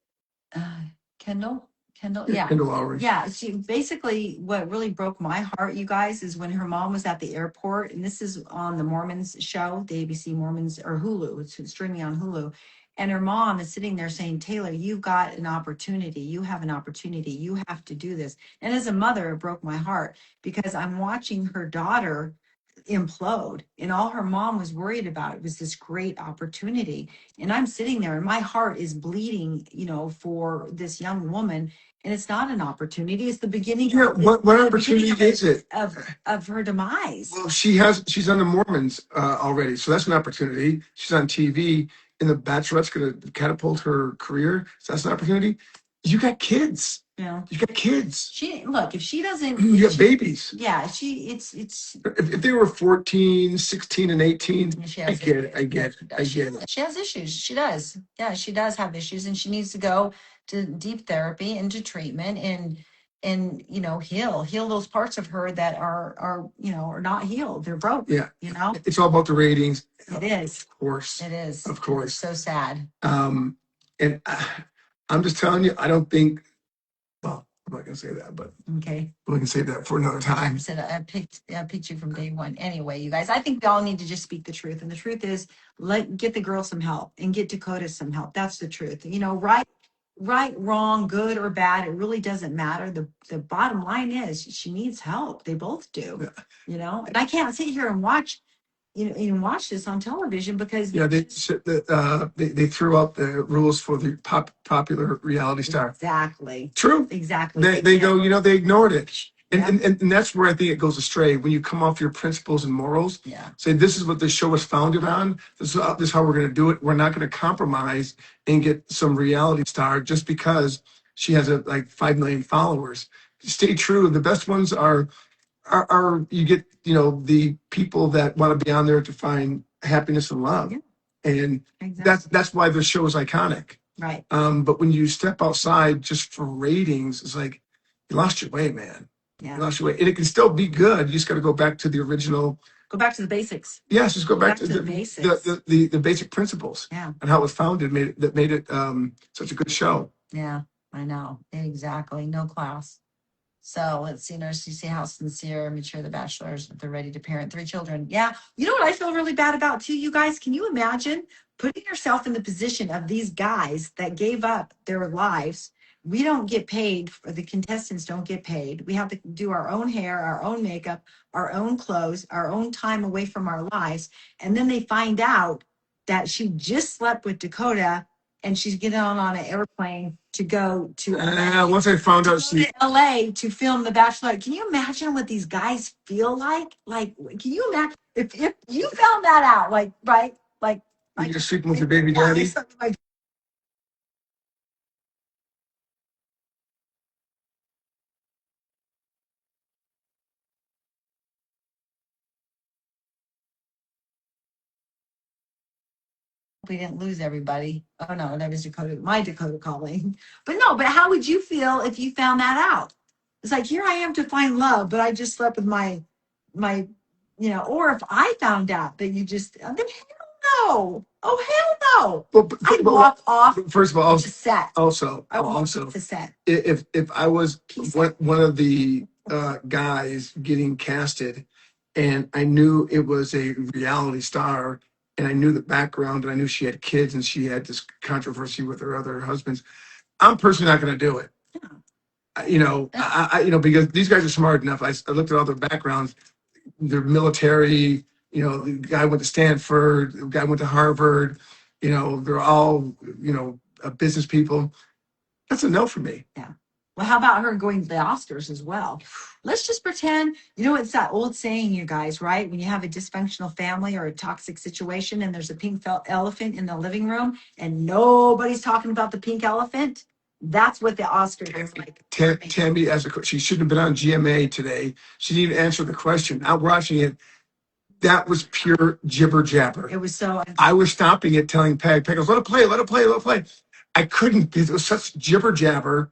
Kendall? Yeah. Kendall Lowry. Yeah. She basically, what really broke my heart, you guys, is when her mom was at the airport, and this is on the Mormons show, the ABC Mormons, or Hulu. It's streaming on Hulu. And her mom is sitting there saying, Taylor, you've got an opportunity. You have an opportunity. You have to do this. And as a mother, it broke my heart because I'm watching her daughter implode, and all her mom was worried about it was this great opportunity. And I'm sitting there and my heart is bleeding, for this young woman. And it's not an opportunity. It's the beginning. Yeah, what opportunity is it? Of her demise. Well, she's on the Mormons already. So that's an opportunity. She's on TV, and the Bachelorette's going to catapult her career. So that's an opportunity. You got kids. Yeah. You got kids. If she doesn't. You got babies. Yeah, it's. If they were 14, 16, and 18, I get it. I get it. She has issues. She does. Yeah, she does have issues, and she needs to go to deep therapy and to treatment and heal those parts of her that are not healed. They're broke. Yeah. It's all about the ratings. It is. Of course. It is. Of course. It's so sad. And I'm just telling you, I don't think. Well, I'm not going to say that, but okay, we can save that for another time. I picked you from day one. Anyway, you guys, I think we all need to just speak the truth, and the truth is, get the girl some help and get Dakota some help. That's the truth. Right, wrong, good or bad, it really doesn't matter. The bottom line is she needs help. They both do. Yeah. And I can't sit here and watch. Watch this on television because they threw out the rules for the popular reality star. Exactly. True. Exactly. They go, they ignored it. And that's where I think it goes astray when you come off your principles and morals. Yeah. Say this is what this show is founded on. This is how we're going to do it. We're not going to compromise and get some reality star just because she has 5 million followers. Stay true. The best ones are you get the people that want to be on there to find happiness and love, and that's why the show is iconic. Right. But when you step outside just for ratings, it's like you lost your way, man. Yeah. You lost your way. And it can still be good. You just got to go back to the original. Go back to the basics. Yes, just go back to the basics. The basic principles. Yeah. And how it was founded made it such a good show. Yeah, I know. Exactly. No class. So let's see, nurse, you see how sincere and mature the bachelors, they're ready to parent 3 children. Yeah. You know what I feel really bad about too, you guys? Can you imagine putting yourself in the position of these guys that gave up their lives? We don't get paid, the contestants don't get paid. We have to do our own hair, our own makeup, our own clothes, our own time away from our lives. And then they find out that she just slept with Dakota and she's getting on an airplane to go to once I found out she LA to film The Bachelorette. Can you imagine what these guys feel like? Like, can you imagine if you found that out? Like, right? Like you're sleeping with your baby daddy. Like, we didn't lose everybody. Oh no, that was my Dakota calling. But no, but how would you feel if you found that out? It's like, here I am to find love, but I just slept with my, or if I found out that you just, then hell no. Oh, hell no. I'd walk off First of all, the set. Also, The set. if I was one of the guys getting casted and I knew it was a reality star and I knew the background and I knew she had kids and she had this controversy with her other husbands, I'm personally not going to do it. Because these guys are smart enough. I looked at all their backgrounds. They're military. The guy went to Stanford. The guy went to Harvard. They're all business people. That's a no for me. Yeah. Well, how about her going to the Oscars as well? Let's just pretend, it's that old saying, you guys, right? When you have a dysfunctional family or a toxic situation and there's a pink elephant in the living room and nobody's talking about the pink elephant, that's what the Oscars is like. Tammy, she shouldn't have been on GMA today. She didn't even answer the question. I'm watching it. That was pure jibber jabber. It was so. I was stopping it, telling Peg goes, let it play, let it play, let it play. I couldn't because it was such jibber jabber.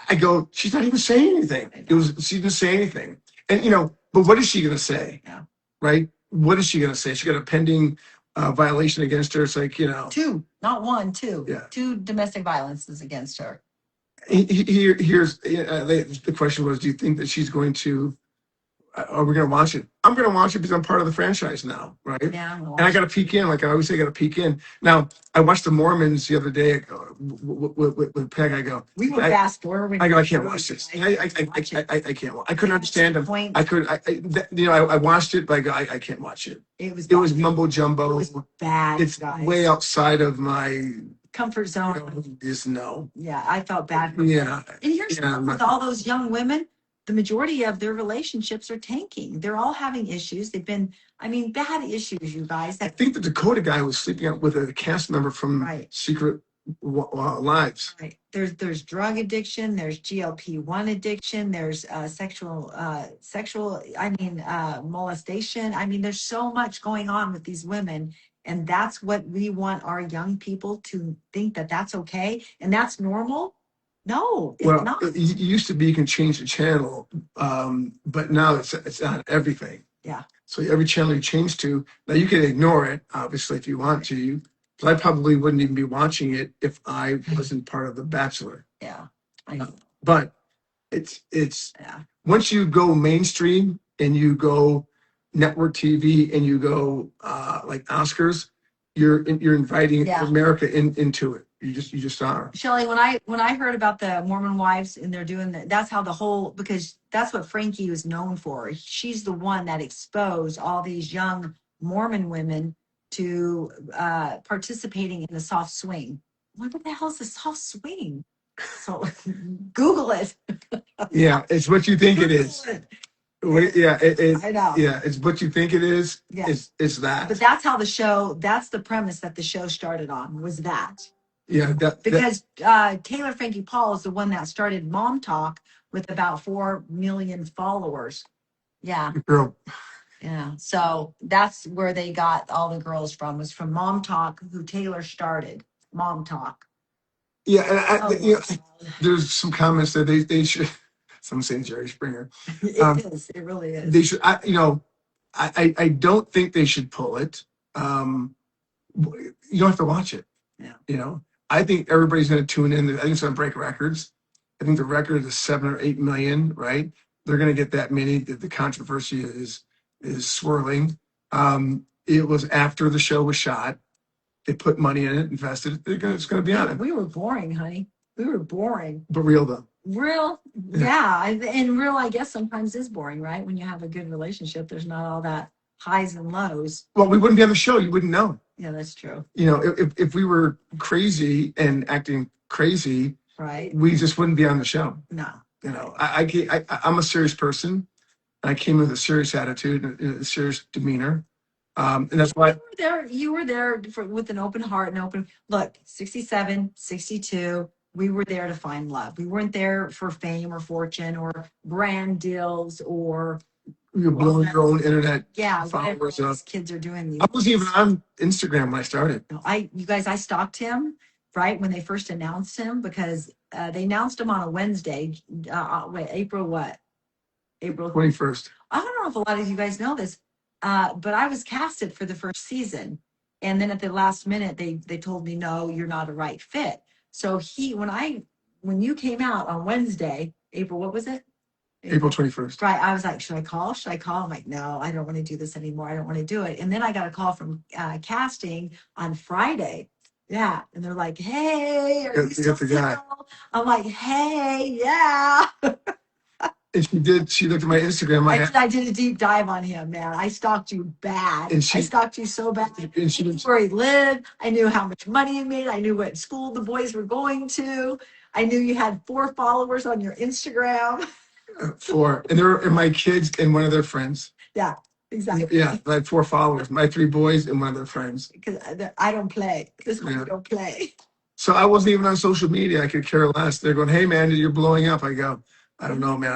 I go, she's not even saying anything. She didn't say anything. And but what is she gonna say? Yeah. Right? What is she gonna say? She got a pending violation against her. It's like, 2, not 1, 2. Yeah. 2 domestic violences against her. Here's the question was, do you think that she's going to? Are we going to watch it? I'm going to watch it because I'm part of the franchise now, right? Yeah. And I got to peek in, like I always say, I got to peek in. Now, I watched the Mormons the other day with Peg. I go, we were fast forward. I go, I can't watch this. I can't. I couldn't understand them. I watched it, but I can't watch it. It was mumbo jumbo. It was bad. It's way outside of my comfort zone. Just no. Yeah, I felt bad. Yeah. And here's with all those young women. The majority of their relationships are tanking. They're all having issues. They've been, bad issues, you guys. I think the Dakota guy was sleeping out with a cast member from Secret Lives. Right. There's drug addiction. There's GLP-1 addiction. There's sexual molestation. There's so much going on with these women. And that's what we want our young people to think that that's okay. And that's normal. No, it's not. It used to be you can change the channel, but now it's on everything. Yeah. So every channel you change to, now you can ignore it, obviously, if you want to. But I probably wouldn't even be watching it if I wasn't part of The Bachelor. Yeah. I know. But it's once you go mainstream and you go network TV and you go like Oscars, you're inviting America into it. You just are. Shelley, when I heard about the Mormon wives and they're doing that, that's how because that's what Frankie was known for. She's the one that exposed all these young Mormon women to participating in the soft swing. What the hell is the soft swing? So Google it. Yeah, it's what you think it is. Yeah, I know. Yeah, it's what you think it is. Yeah. It's that. But that's the premise that the show started on, was that. Yeah, because Taylor Frankie Paul is the one that started Mom Talk with about 4 million followers. Yeah. Girl. Yeah. So that's where they got all the girls from, was from Mom Talk, who Taylor started. Mom Talk. Yeah, and there's some comments that they should Some saying Jerry Springer. It is. It really is. They should. I don't think they should pull it. You don't have to watch it. Yeah. I think everybody's going to tune in. I think it's going to break records. I think the record is 7 or 8 million. Right? They're going to get that many. The controversy is swirling. It was after the show was shot. They put money in it, invested. It's going to be on it. We were boring, honey. We were boring. But real though. Real, yeah. And real, I guess, sometimes is boring, right? When you have a good relationship, there's not all that highs and lows. Well, we wouldn't be on the show. You wouldn't know. Yeah, that's true. If we were crazy and acting crazy, right, we just wouldn't be on the show. No. I'm a serious person. I came with a serious attitude and a serious demeanor. And that's why you were there with an open heart and open look. 67, 62. We were there to find love. We weren't there for fame or fortune or brand deals or you're blowing your own internet followers up. These kids are doing. I wasn't even on Instagram when I started. You guys, I stalked him right when they first announced him because they announced him on a Wednesday. April what? April 21st. I don't know if a lot of you guys know this, but I was casted for the first season, and then at the last minute they told me no, you're not a right fit. So when you came out on Wednesday, April, what was it? April 21st. Right. I was like, should I call? I'm like, no, I don't want to do this anymore. I don't want to do it. And then I got a call from casting on Friday. Yeah. And they're like, hey, are you still single? I'm like, hey, yeah. And she looked at my Instagram. I did a deep dive on him, man. I stalked you bad. I stalked you so bad. I knew where he lived. I knew how much money he made. I knew what school the boys were going to. I knew you had 4 followers on your Instagram. 4. And they were my kids and one of their friends. Yeah, exactly. Yeah, I had 4 followers. My 3 boys and one of their friends. Because I don't play. This one don't play. So I wasn't even on social media. I could care less. They're going, hey, man, you're blowing up. I go, I don't know, man.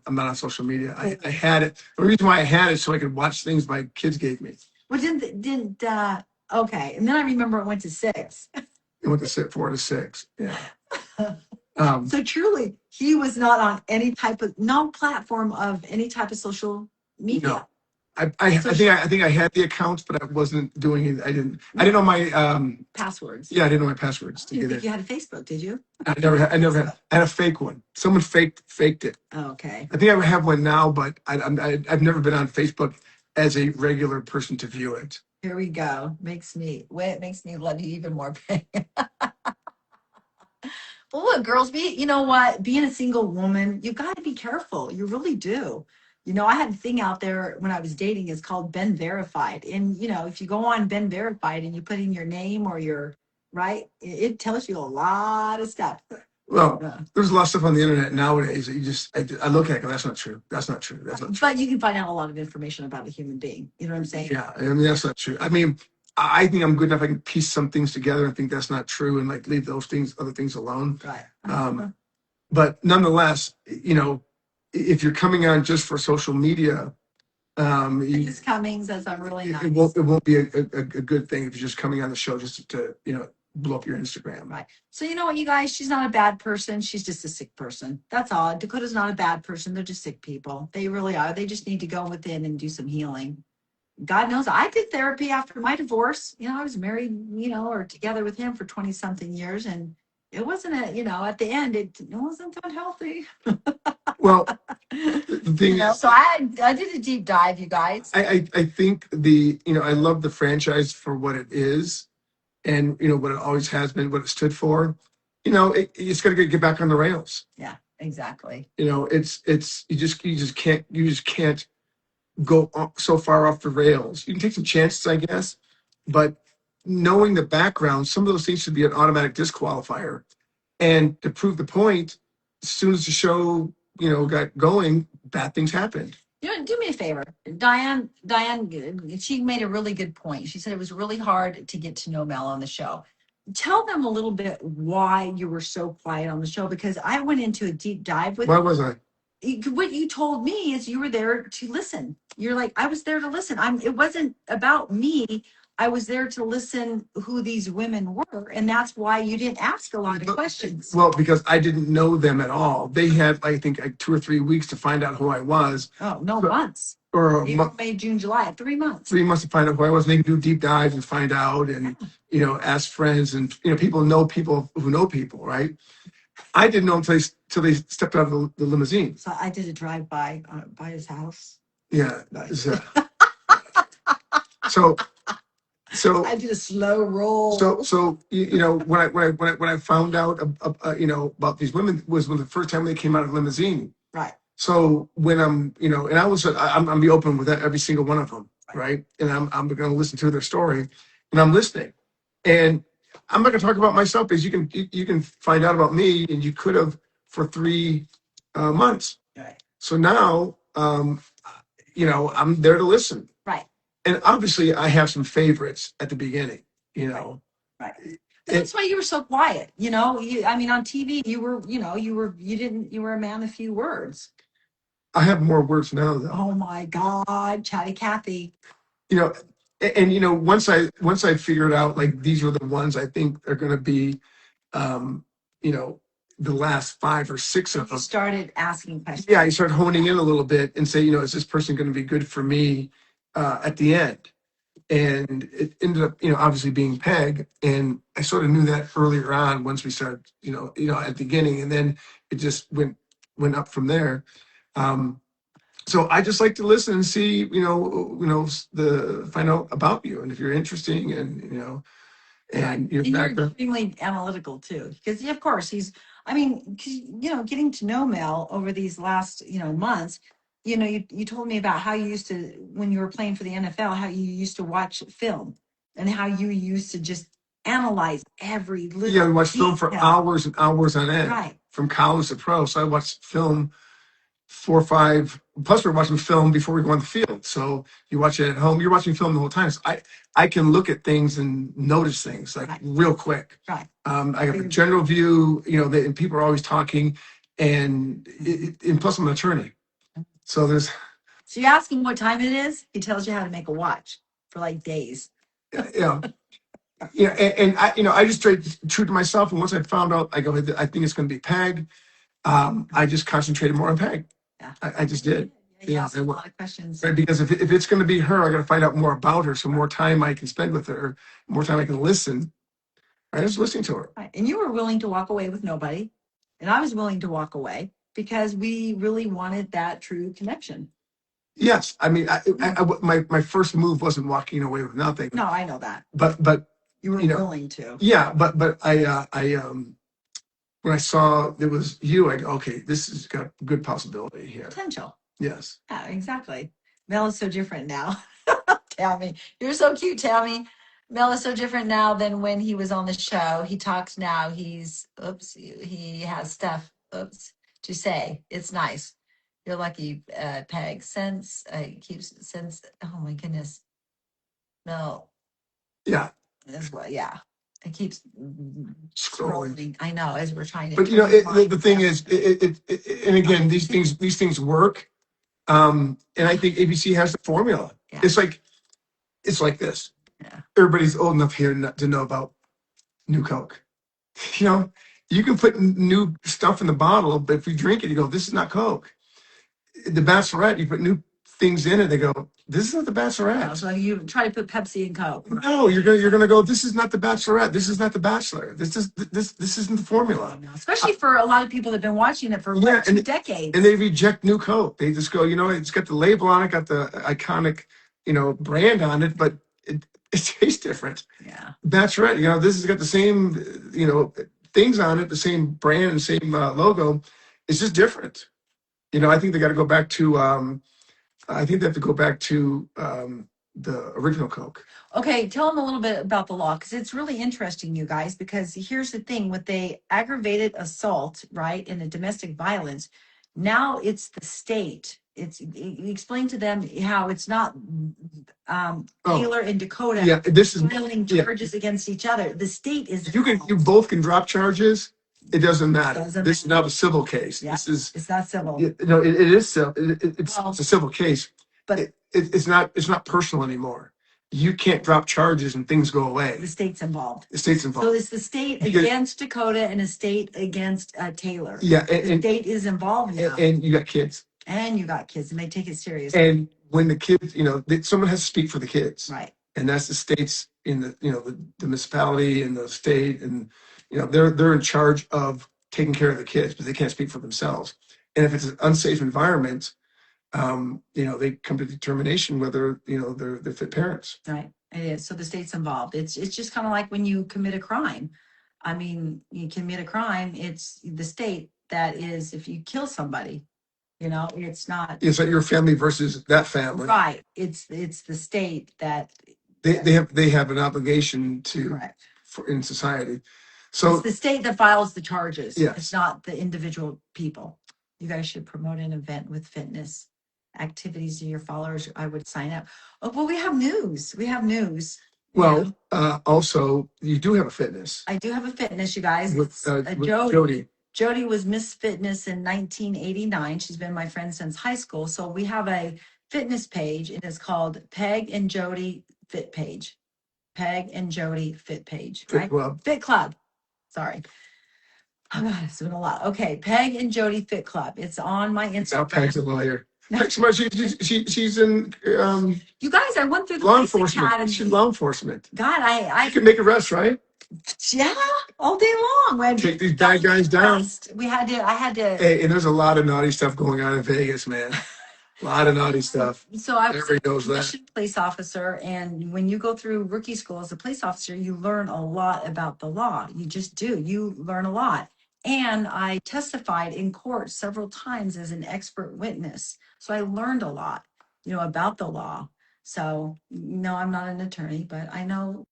I'm not on social media. I had it. The reason why I had it so I could watch things my kids gave me. Well, okay. And then I remember it went to 6. It went to 4 to 6. Yeah. So truly, he was not on no platform of any type of social media. No. I think I had the accounts, but I wasn't doing it. I didn't know my passwords. Yeah, I didn't know my passwords. You think you had a Facebook? Did you? I never had. I had a fake one. Someone faked it. Oh, okay. I think I have one now, but I've never been on Facebook as a regular person to view it. Here we go. Makes me love you even more. Well, look, girls, you know what? Being a single woman, you got to be careful. You really do. I had a thing out there when I was dating. It's called Ben Verified. And, if you go on Ben Verified and you put in your name or it tells you a lot of stuff. Well, there's a lot of stuff on the internet nowadays that I look at it, that's not true. That's not true. But you can find out a lot of information about a human being. You know what I'm saying? Yeah, that's not true. I think I'm good enough. I can piece some things together and think that's not true and leave those other things alone. Right. But nonetheless, if you're coming on just for social media, Miss Cummings, that's really nice. It won't be a good thing if you're just coming on the show just to blow up your Instagram. Right. So you know what, you guys, she's not a bad person. She's just a sick person. That's all. Dakota's not a bad person. They're just sick people. They really are. They just need to go within and do some healing. God knows I did therapy after my divorce. I was married, or together with him for 20 something years. And it wasn't at the end, it wasn't that healthy. Well, the thing is, so I did a deep dive, you guys. I think I love the franchise for what it is and, what it always has been, what it stood for. It's got to get back on the rails. Yeah, exactly. It's you just can't go so far off the rails. You can take some chances, I guess, but knowing the background, some of those things should be an automatic disqualifier. And to prove the point, as soon as the show, got going, bad things happened. Do me a favor. Diane, she made a really good point. She said it was really hard to get to know Mel on the show. Tell them a little bit why you were so quiet on the show, because I went into a deep dive with Why was I? What you told me is you were there to listen. You're like, I was there to listen. It wasn't about me. I was there to listen who these women were, and that's why you didn't ask a lot of questions. Well, because I didn't know them at all. They had, I think, like 2 or 3 weeks to find out who I was. Oh, no, So- months. Or April, May, June, July, 3 months. 3 months to find out who I was. And they can do deep dives and find out and, ask friends and, people who know people, right? I didn't know until they stepped out of the limousine. So I did a drive by his house. Yeah. So I did a slow roll. So when I found out about these women was when the first time they came out of the limousine. Right. So when I'm and I'm be open with every single one of them, right? And I'm going to listen to their story, and I'm listening, and I'm not going to talk about myself because you can find out about me, and you could have for 3 months. Right. So now I'm there to listen. Right. And obviously, I have some favorites at the beginning, Right. That's why you were so quiet. On TV, you were a man of few words. I have more words now, though. Oh my God, Chatty Cathy. And once I figured out like these were the ones I think are going to be, the last 5 or 6 of them. You started asking questions. Yeah, you start honing in a little bit and say, is this person going to be good for me at the end? And it ended up, obviously being Peg. And I sort of knew that earlier on once we started, at the beginning, and then it just went up from there. So I just like to listen and see, find out about you, and if you're interesting, and you're extremely analytical too, because of course getting to know Mel over these last months. You told me about how you used to, when you were playing for the NFL, how you used to watch film and how you used to just analyze every little. Yeah, we watched film for hours and hours on end, right? From college to pro. So I watched film 4 or 5. Plus, we're watching film before we go on the field. So you watch it at home. You're watching film the whole time. So I can look at things and notice things like real quick. Right. I have a general view. And people are always talking, and plus I'm an attorney. So there's. So you ask him what time it is. He tells you how to make a watch for like days. Yeah. And I just stayed true to myself. And once I found out, I go, I think it's going to be Peg. I just concentrated more on Peg. Yeah. I just did. Yeah, a lot of questions. Right, because if it's going to be her, I got to find out more about her, so more time I can spend with her, more time I can listen. I was listening to her. Right. And you were willing to walk away with nobody, and I was willing to walk away because we really wanted that true connection. Yes, I mean, my first move wasn't walking away with nothing. No, I know that. But you were willing to. Yeah, but I when I saw there was you, I go, okay, this has got a good possibility here. Potential. Yes. Yeah, exactly. Mel is so different now. Tammy, you're so cute, Tammy. Mel is so different now than when he was on the show. He talks now. He has stuff to say. It's nice. You're lucky, Peg. Oh my goodness. Mel. Yeah. As well, yeah. It keeps scrolling. I know, as we're trying to. But the thing is, and again, these things work. And I think ABC has the formula. Yeah. It's like this. Yeah. Everybody's old enough here to know about New Coke. You can put new stuff in the bottle, but if you drink it, you go, this is not Coke. The Bachelorette, you put new things in it, they go, this is not the Bachelorette. Oh, so you try to put Pepsi and Coke. No, you're gonna go, this is not the Bachelorette. This is not the Bachelor. This isn't the formula. Especially for a lot of people that have been watching it for 2 decades. And they reject New Coke. They just go, it's got the label on it, got the iconic, brand on it, but it tastes different. Yeah. Bachelorette, this has got the same, things on it, the same brand and same logo. It's just different. I think they got to go back to. I think they have to go back to the original Coke. Okay, tell them a little bit about the law, because it's really interesting, you guys, because here's the thing with the aggravated assault, right, and the domestic violence, now it's the state. Explain to them how it's not Taylor and Dakota. Yeah, this is filing charges against each other. The state is. You both can drop charges. It doesn't matter. This is not a civil case. Yeah, it's not civil. No, it is civil. It's a civil case, but it's not personal anymore. you can't drop charges and things go away. The state's involved. The state's involved. So it's the state against Dakota and a state against Taylor. Yeah, the state is involved now. And you got kids. And you got kids, and they take it serious. And when the kids, someone has to speak for the kids. Right. And that's the states in the municipality and the state, and they're in charge of taking care of the kids, but they can't speak for themselves. And if it's an unsafe environment, they come to determination whether they're fit parents. Right, it is. So the state's involved. It's just kind of like when you commit a crime. I mean, you commit a crime. It's the state that is. If you kill somebody, it's not. It's like your family versus that family. Right. It's the state that. They have an obligation to. Correct. In society. So it's the state that files the charges. Yes. It's not the individual people. You guys should promote an event with fitness activities to your followers. I would sign up. Oh, well, we have news. Well, also, you do have a fitness. I do have a fitness, you guys. With Jody. Jody was Miss Fitness in 1989. She's been my friend since high school. So we have a fitness page, and it's called Peg and Jody Fit Page. Peg and Jody Fit Page. Fit right? Club. Fit Club. Sorry. Oh God, it's been a lot. Okay, Peg and Jody Fit Club. It's on my Instagram. Now Peg's a lawyer. She's in you guys, I went through the law police enforcement. academy. She's law enforcement. God, I can make arrests, right? Yeah, all day long. We had take these bad guys down. I had to. Hey, and there's a lot of naughty stuff going on in Vegas, man. A lot of naughty stuff. So I was Everybody knows that. A police officer, and when you go through rookie school as a police officer, you learn a lot about the law. You just do. You learn a lot. And I testified in court several times as an expert witness. So I learned a lot, about the law. So, no, I'm not an attorney, but I know.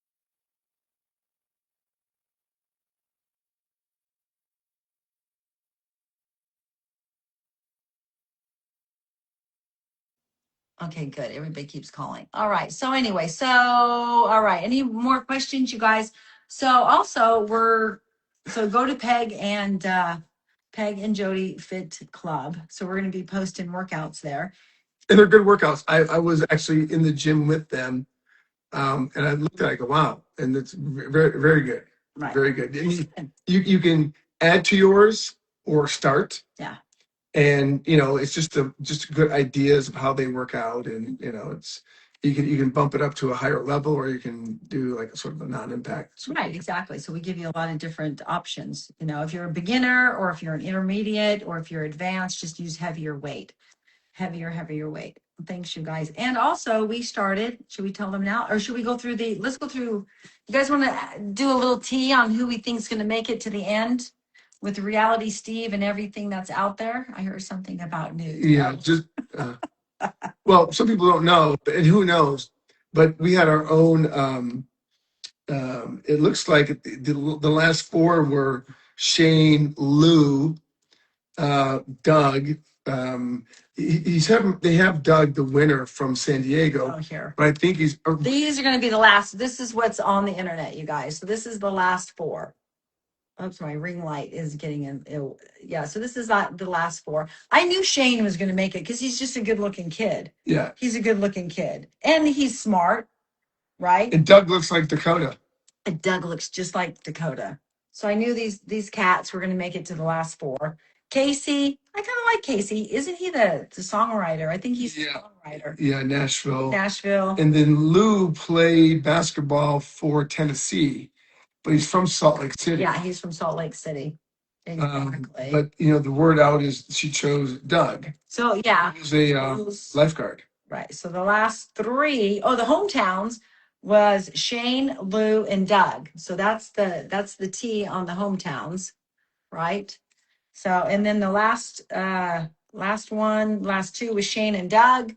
Okay, good. Everybody keeps calling. All right. So anyway, all right. Any more questions, you guys? So also go to Peg and Jody Fit Club. So we're going to be posting workouts there. And they're good workouts. I was actually in the gym with them. And I looked at it, I go, wow. And it's very, very good. Right. Very good. And you can add to yours or start. Yeah. And it's just good ideas of how they work out, and it's you can bump it up to a higher level, or you can do like a sort of a non-impact. Right, exactly. So we give you a lot of different options. If you're a beginner, or if you're an intermediate, or if you're advanced, just use heavier weight. Heavier weight. Thanks, you guys. And also, we started. Should we tell them now, or should we go through let's go through. You guys want to do a little tea on who we think is going to make it to the end? With Reality Steve and everything that's out there. I heard something about news. Yeah, just well, some people don't know, and who knows? But we had our own. It looks like the last four were Shane, Lou, Doug. They have Doug, the winner from San Diego. Oh, here. But I think these are going to be the last. This is what's on the internet, you guys. So this is the last four. Oops, my ring light is getting in. Yeah, so this is not the last four. I knew Shane was going to make it because he's just a good-looking kid. Yeah. He's a good-looking kid. And he's smart, right? And Doug looks like Dakota. And Doug looks just like Dakota. So I knew these cats were going to make it to the last four. Casey, I kind of like Casey. Isn't he the songwriter? I think he's the songwriter. Yeah, Nashville. And then Lou played basketball for Tennessee. But he's from Salt Lake City. Yeah, he's from Salt Lake City. Exactly. But the word out is she chose Doug. So yeah, he was a lifeguard. Right. So the last three, the hometowns was Shane, Lou, and Doug. So that's the T on the hometowns, right? So and then the last two was Shane and Doug.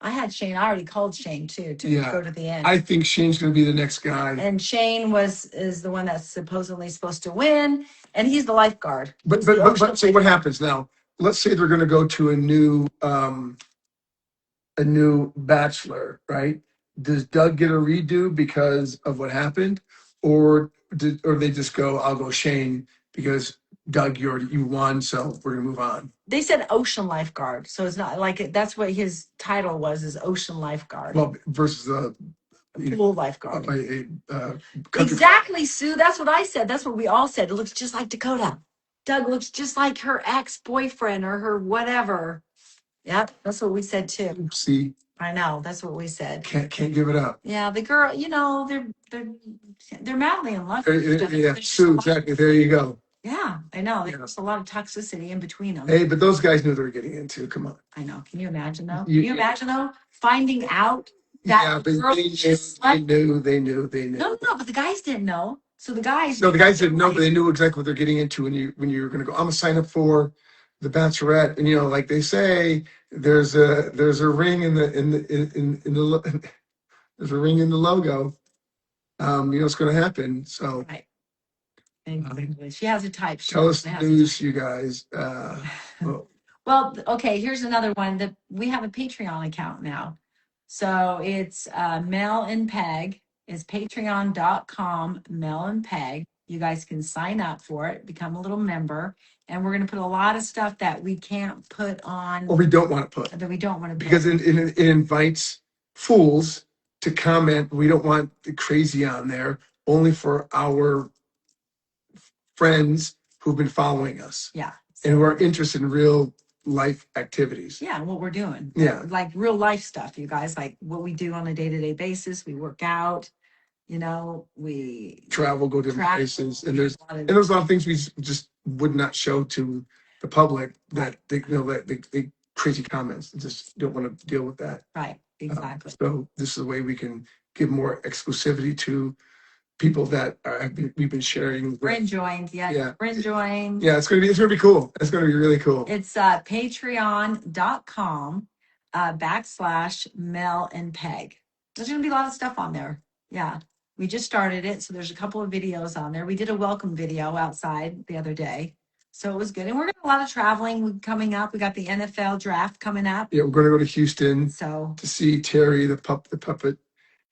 I had Shane. I already called Shane too to go to the end. I think Shane's going to be the next guy. And Shane is the one that's supposedly supposed to win, and he's the lifeguard. But so what happens now? Let's say they're going to go to a new bachelor, right? Does Doug get a redo because of what happened, or they just go, I'll go Shane because Doug, you won, so we're gonna move on. They said ocean lifeguard, so it's not like that's what his title was, is ocean lifeguard. Well, versus Pool lifeguard. Country Exactly, Sue. That's what I said. That's what we all said. It looks just like Dakota. Doug looks just like her ex-boyfriend or her whatever. Yep, that's what we said too. See, I know. That's what we said. can't give it up. Yeah, the girl, they're madly in love with each other. Yeah, There's just a Sue, lot- exactly. There you go. Yeah, I know. Yeah. There's a lot of toxicity in between them. Hey, but those guys knew they were getting into. Come on. I know. Can you imagine though? Can you imagine though finding out that Yeah, but girl just they knew. No, but the guys didn't know. So the guys. No, the guys didn't know, but they knew exactly what they're getting into when you were going to go. I'm gonna sign up for the Bachelorette, and like they say, there's a ring in the there's a ring in the logo. It's going to happen. So Right. And she has a type. Tell us the news, you guys. Well, okay. Here's another one that we have a Patreon account now. So it's Mel and Peg. It's patreon.com, Mel and Peg. You guys can sign up for it, become a little member, and we're going to put a lot of stuff that we can't put on, or we don't want to put, that we don't want to put. because it invites fools to comment. We don't want the crazy on there. Only for our friends who've been following us. Yeah. And who are interested in real life activities. Yeah, what we're doing. Yeah. Like real life stuff, you guys, like what we do on a day-to-day basis. We work out, we travel, go different places. And there's a lot of things we just would not show to the public that they crazy comments. They just don't want to deal with that. Right, exactly. So this is a way we can give more exclusivity to people that we've been sharing. Bryn joined, Bryn joined. Yeah, it's gonna be cool. It's gonna be really cool. It's patreon.com /Mel and Peg. There's gonna be a lot of stuff on there. Yeah. We just started it, so there's a couple of videos on there. We did a welcome video outside the other day. So it was good. And we're doing a lot of traveling coming up. We got the NFL draft coming up. Yeah, we're gonna go to Houston to see Terry, the puppet.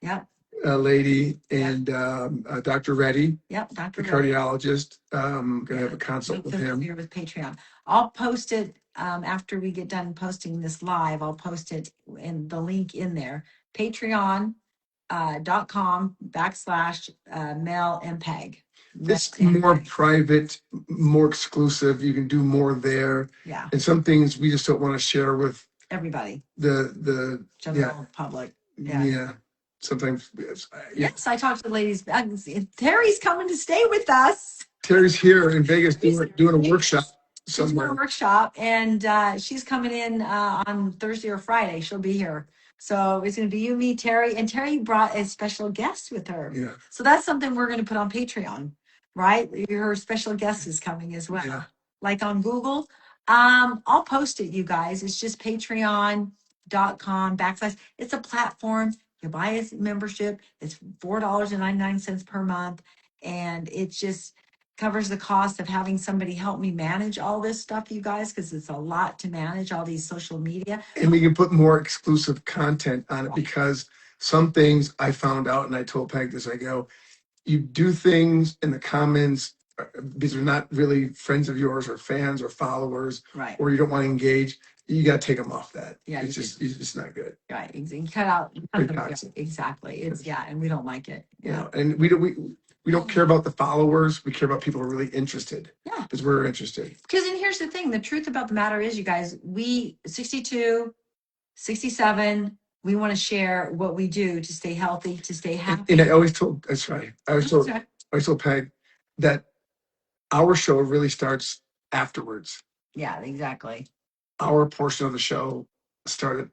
Yep. Lady, and Dr. Reddy, Yep, Dr. the cardiologist. Gonna have a consult with him. Here with Patreon. I'll post it after we get done posting this live. I'll post it in the link in there. Patreon.com /Mel and Peg. It's more private, more exclusive. You can do more there. Yeah. And some things we just don't want to share with everybody. The general public. Yeah. Sometimes. Yes, I talked to the ladies. Terry's coming to stay with us. Terry's here in Vegas doing a workshop somewhere. She's doing a workshop, and she's coming in on Thursday or Friday. She'll be here. So it's going to be you, me, Terry, and Terry brought a special guest with her. Yeah. So that's something we're going to put on Patreon, right? Her special guest is coming as well. Yeah. Like on Google. I'll post it, you guys. It's just patreon.com /. It's a platform. You buy a membership. It's $4.99 per month. And it just covers the cost of having somebody help me manage all this stuff, you guys, because it's a lot to manage all these social media. And we can put more exclusive content on it, because some things I found out, and I told Peg this, I go, you do things in the comments because they're not really friends of yours or fans or followers, right? Or you don't want to engage. You got to take them off that. Yeah, it's just not good. Right, you cut out. Toxic. Exactly. It's and we don't like it. Yeah, and we don't care about the followers. We care about people who are really interested. Yeah, because we're interested. Because and here's the thing: the truth about the matter is, you guys, we 62, 67. We want to share what we do to stay healthy, to stay happy. And I always told, that's right. I always told Peg that our show really starts afterwards. Yeah, exactly. Our portion of the show started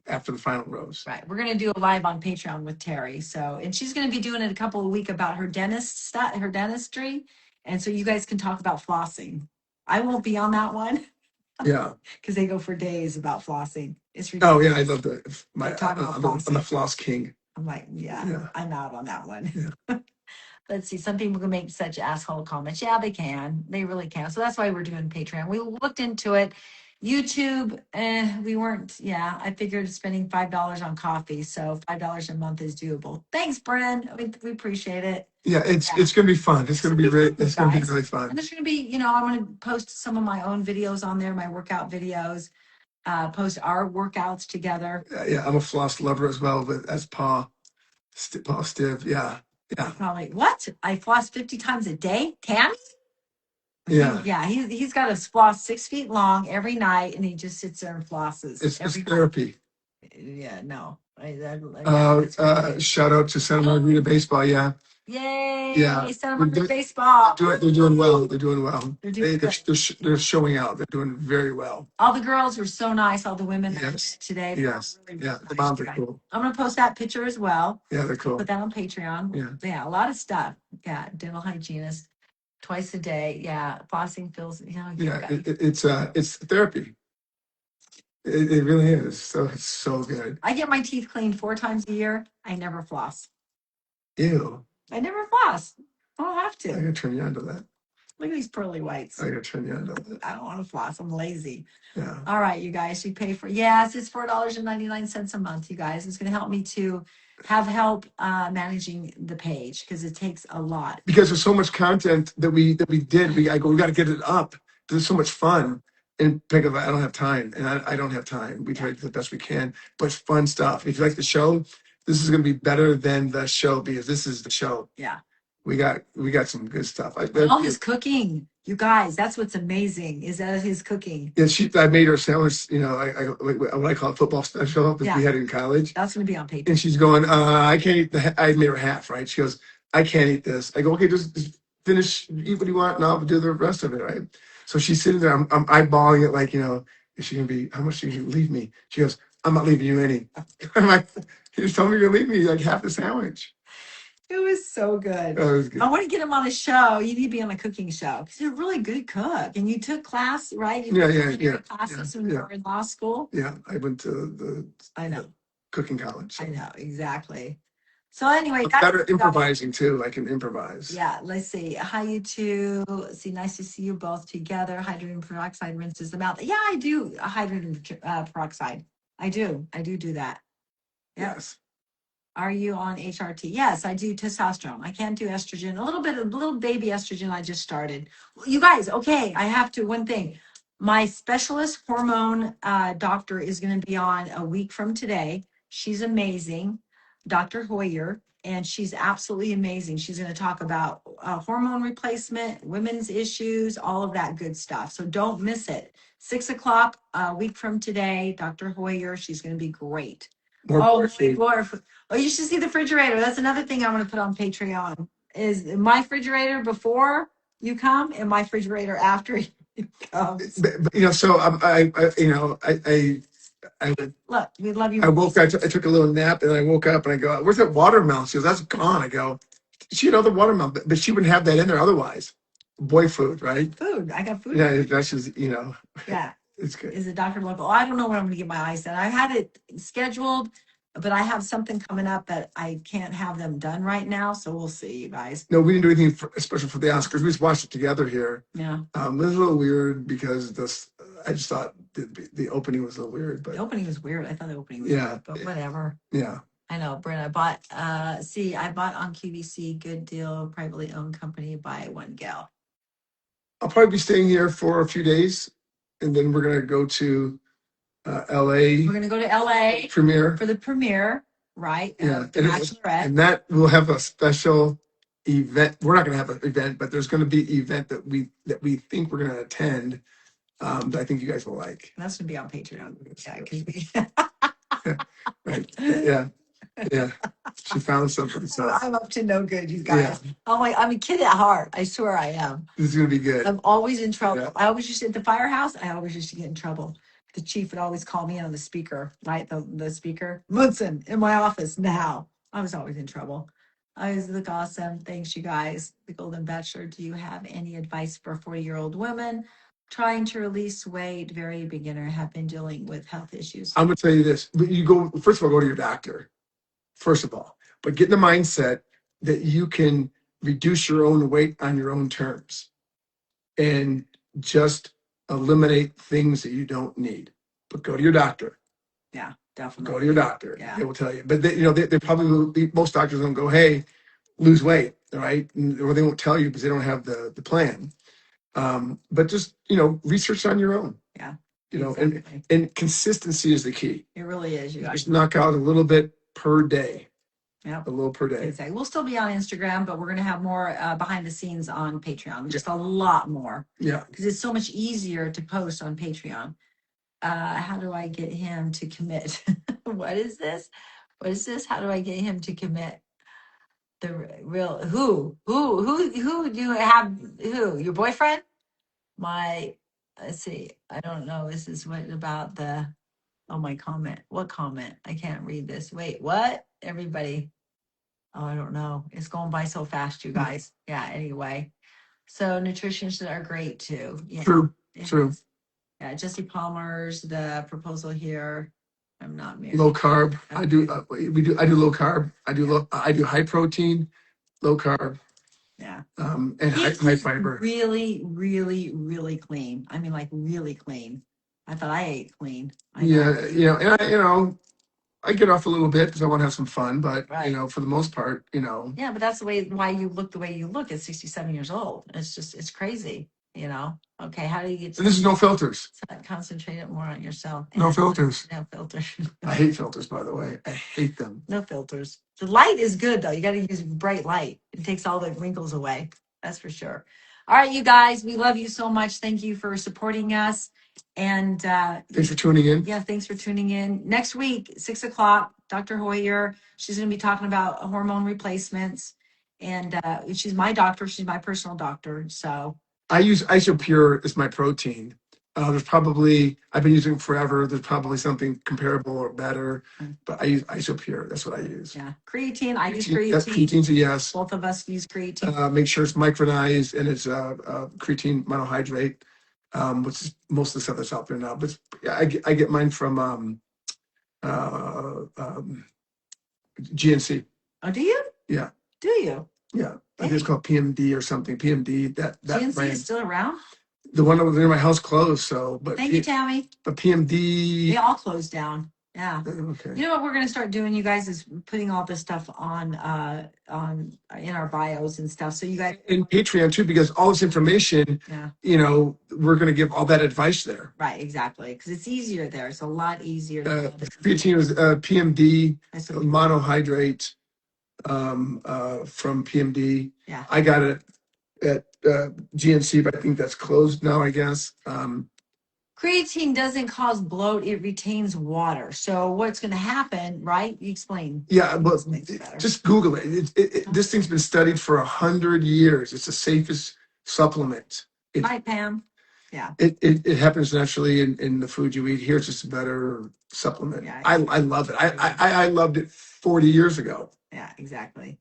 after the final rose. Right. We're going to do a live on Patreon with Terry. So, and she's going to be doing it a couple of weeks about her her dentistry. And so you guys can talk about flossing. I won't be on that one. Yeah. Because they go for days about flossing. It's ridiculous. Oh yeah, I love I'm the floss king. I'm like, yeah, I'm out on that one. Yeah. Let's see. Some people can make such asshole comments. Yeah, they can. They really can. So that's why we're doing Patreon. We looked into it. YouTube, we weren't. Yeah, I figured spending $5 on coffee, so $5 a month is doable. Thanks, Bren. We appreciate it. Yeah, it's gonna be fun. It's gonna be really fun. And there's gonna be, I'm gonna post some of my own videos on there, my workout videos. Post our workouts together. Yeah, I'm a floss lover as well, but as Pa. Paul Stiff. Yeah. Yeah. Probably what? I floss 50 times a day? Tammy? Yeah. He's got a floss 6 feet long every night, and he just sits there and flosses It's every night. therapy. Yeah, no. That's crazy. Shout out to Santa Margarita Baseball. Yeah. Yay! Yeah. Santa Margarita baseball. They're doing well. They're doing well. They're doing good. They're showing out. They're doing very well. All the girls were so nice. All the women Yes. today. Yes. Really Yeah. The nice moms are today. cool. I'm gonna post that picture as well. Yeah, they're cool. Put that on Patreon. Yeah, a lot of stuff. Yeah, dental hygienist twice a day. Yeah, flossing feels. Yeah, it's therapy. It really is. So it's so good. I get my teeth cleaned 4 times a year. I never floss. Ew. I never floss. I don't have I to. gotta turn you on to that. Look at these pearly whites. I gotta turn you on to that. I don't want to floss. I'm lazy. Yeah. All right, you guys. You pay for it's $4.99 a month. You guys, it's going to help me to have help managing the page because it takes a lot. Because there's so much content that we did. We got to get it up. There's so much fun. And Peg, I don't have time, and I don't have time. We try to do the best we can, but it's fun stuff. If you like the show, this is going to be better than the show because this is the show. Yeah. We got some good stuff. All his cooking, you guys, that's what's amazing is that his cooking. Yeah, I made her sandwich. What I call it football special that we had in college. That's going to be on paper. And she's going, I can't eat I made her half, right? She goes, I can't eat this. I go, okay, just finish, eat what you want, and I'll do the rest of it, right? So she's sitting there. I'm eyeballing it like, is she gonna be? How much are you gonna leave me? She goes, I'm not leaving you any. I'm like, you just told me you're gonna leave me like half the sandwich. It was so good. Oh, it was good. I want to get him on a show. You need to be on a cooking show because you're a really good cook. And you took class, right? You took classes when you were in law school. Yeah, I went to the cooking college. So. I know, exactly. So anyway, I'm better at improvising too. I can improvise. Yeah, let's see. Hi, you two. See, nice to see you both together. Hydrogen peroxide rinses them out. Yeah, I do hydrogen peroxide. I do that. Yep. Yes. Are you on HRT? Yes, I do testosterone. I can't do estrogen. A little baby estrogen I just started. You guys, okay, I have to, one thing. My specialist hormone doctor is going to be on a week from today. She's amazing, Dr. Hoyer, and she's absolutely amazing. She's going to talk about hormone replacement, women's issues, all of that good stuff. So don't miss it. 6 o'clock, a week from today, Dr. Hoyer, she's going to be great. Oh, you should see the refrigerator. That's another thing I'm going to put on Patreon is my refrigerator before you come and my refrigerator after you come. So I look, we love you. I woke up, I took a little nap and I woke up and I go, where's that watermelon? She goes, that's gone. I go, she had other watermelon, but she wouldn't have that in there otherwise. Boy food, right? Food. I got food. Yeah, that's just, Yeah. It's good. Is it Dr. Local? I don't know when I'm going to get my eyes done. I had it scheduled, but I have something coming up that I can't have them done right now. So we'll see, you guys. No, we didn't do anything special for the Oscars. We just watched it together here. Yeah. It was a little weird because I just thought the opening was a little weird. But the opening was weird. I thought the opening was weird, but whatever. Yeah. I know, Brent. I bought on QVC, good deal, privately owned company, buy one gal. I'll probably be staying here for a few days. And then we're going to go to LA. We're going to go to LA premiere for the premiere, right? Yeah. The Bachelorette. And that will have a special event. We're not going to have an event, but there's going to be an event that we think we're going to attend that I think you guys will like. That's going to be on Patreon. Right. Yeah. Yeah. She found something. So I'm up to no good, you guys. Yeah. I'm a kid at heart. I swear I am. This is going to be good. I'm always in trouble. Yeah. I always used to, at the firehouse, I always used to get in trouble. The chief would always call me on the speaker, right? The speaker. Munson, in my office now. I was always in trouble. I was look awesome. Thanks, you guys. The Golden Bachelor. Do you have any advice for 40-year-old women trying to release weight? Very beginner, have been dealing with health issues. I'm going to tell you this. First of all, go to your doctor. First of all, but get in the mindset that you can reduce your own weight on your own terms and just eliminate things that you don't need. But go to your doctor. Yeah, definitely. Go to your doctor. Yeah. They will tell you. But they probably most doctors don't go, hey, lose weight, right? Or they won't tell you because they don't have the plan. But just research on your own. Yeah. Exactly. And consistency is the key. It really is. You guys just knock out a little bit per day. Yep. a little per day. Exactly. We'll still be on Instagram, but we're going to have more behind the scenes on Patreon, just a lot more. Yeah. Because it's so much easier to post on Patreon. How do I get him to commit? What is this? What is this? How do I get him to commit? The real who do you have? Who, your boyfriend? Let's see. I don't know. This is what about the my comment. What comment? I can't read this. Wait, what? Everybody. Oh, I don't know. It's going by so fast, you guys. Yeah, anyway. So nutritionists are great too. Yeah. True. Yeah, Jesse Palmer's the proposal here. I'm not married. Low carb. Okay. I do I do low carb. I do high protein, low carb. Yeah. And high fiber. Really, really, really clean. I mean, like really clean. I thought I ate clean. And I get off a little bit because I want to have some fun, but right. For the most part, Yeah, but that's why you look the way you look at 67 years old. It's crazy, Okay, how do you get and this is no filters. Concentrate it more on yourself. No filters. No filters. I hate filters, by the way. I hate them. No filters. The light is good though. You got to use bright light. It takes all the wrinkles away. That's for sure. All right, you guys, we love you so much. Thank you for supporting us. And thanks for tuning in. Yeah, thanks for tuning in. Next week, 6:00, Dr. Hoyer. She's going to be talking about hormone replacements. And she's my doctor. She's my personal doctor. So I use IsoPure as my protein. I've been using it forever. There's probably something comparable or better, but I use IsoPure. That's what I use. Yeah. Creatine. I use creatine. Yes, creatine's a yes. Both of us use creatine. Make sure it's micronized and it's creatine monohydrate, which is most of the stuff that's out there now. But I get mine from GNC. Oh, do you? Yeah. Do you? Yeah. I think it's called PMD or something. PMD. That GNC brand. is still around? The one over near my house closed. So, but thank you, Tammy. But PMD. They all closed down. Yeah. Okay. You know what we're gonna start doing, you guys, is putting all this stuff on in our bios and stuff. So you guys in Patreon too, because all this information, we're gonna give all that advice there. Right, exactly, because it's easier there. It's a lot easier. Creatine was PMD monohydrate from PMD. Yeah. I got it at GNC, but I think that's closed now, I guess. Creatine doesn't cause bloat; it retains water. So what's going to happen, right? You explain. Yeah, but just Google it. This thing's been studied for 100 years. It's the safest supplement. Right, Pam. Yeah. It happens naturally in the food you eat. Here, it's just a better supplement. Yeah, I love it. I loved it 40 years ago. Yeah, exactly.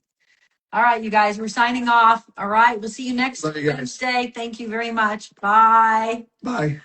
All right, you guys, we're signing off. All right, we'll see you next Wednesday. Thank you very much. Bye. Bye.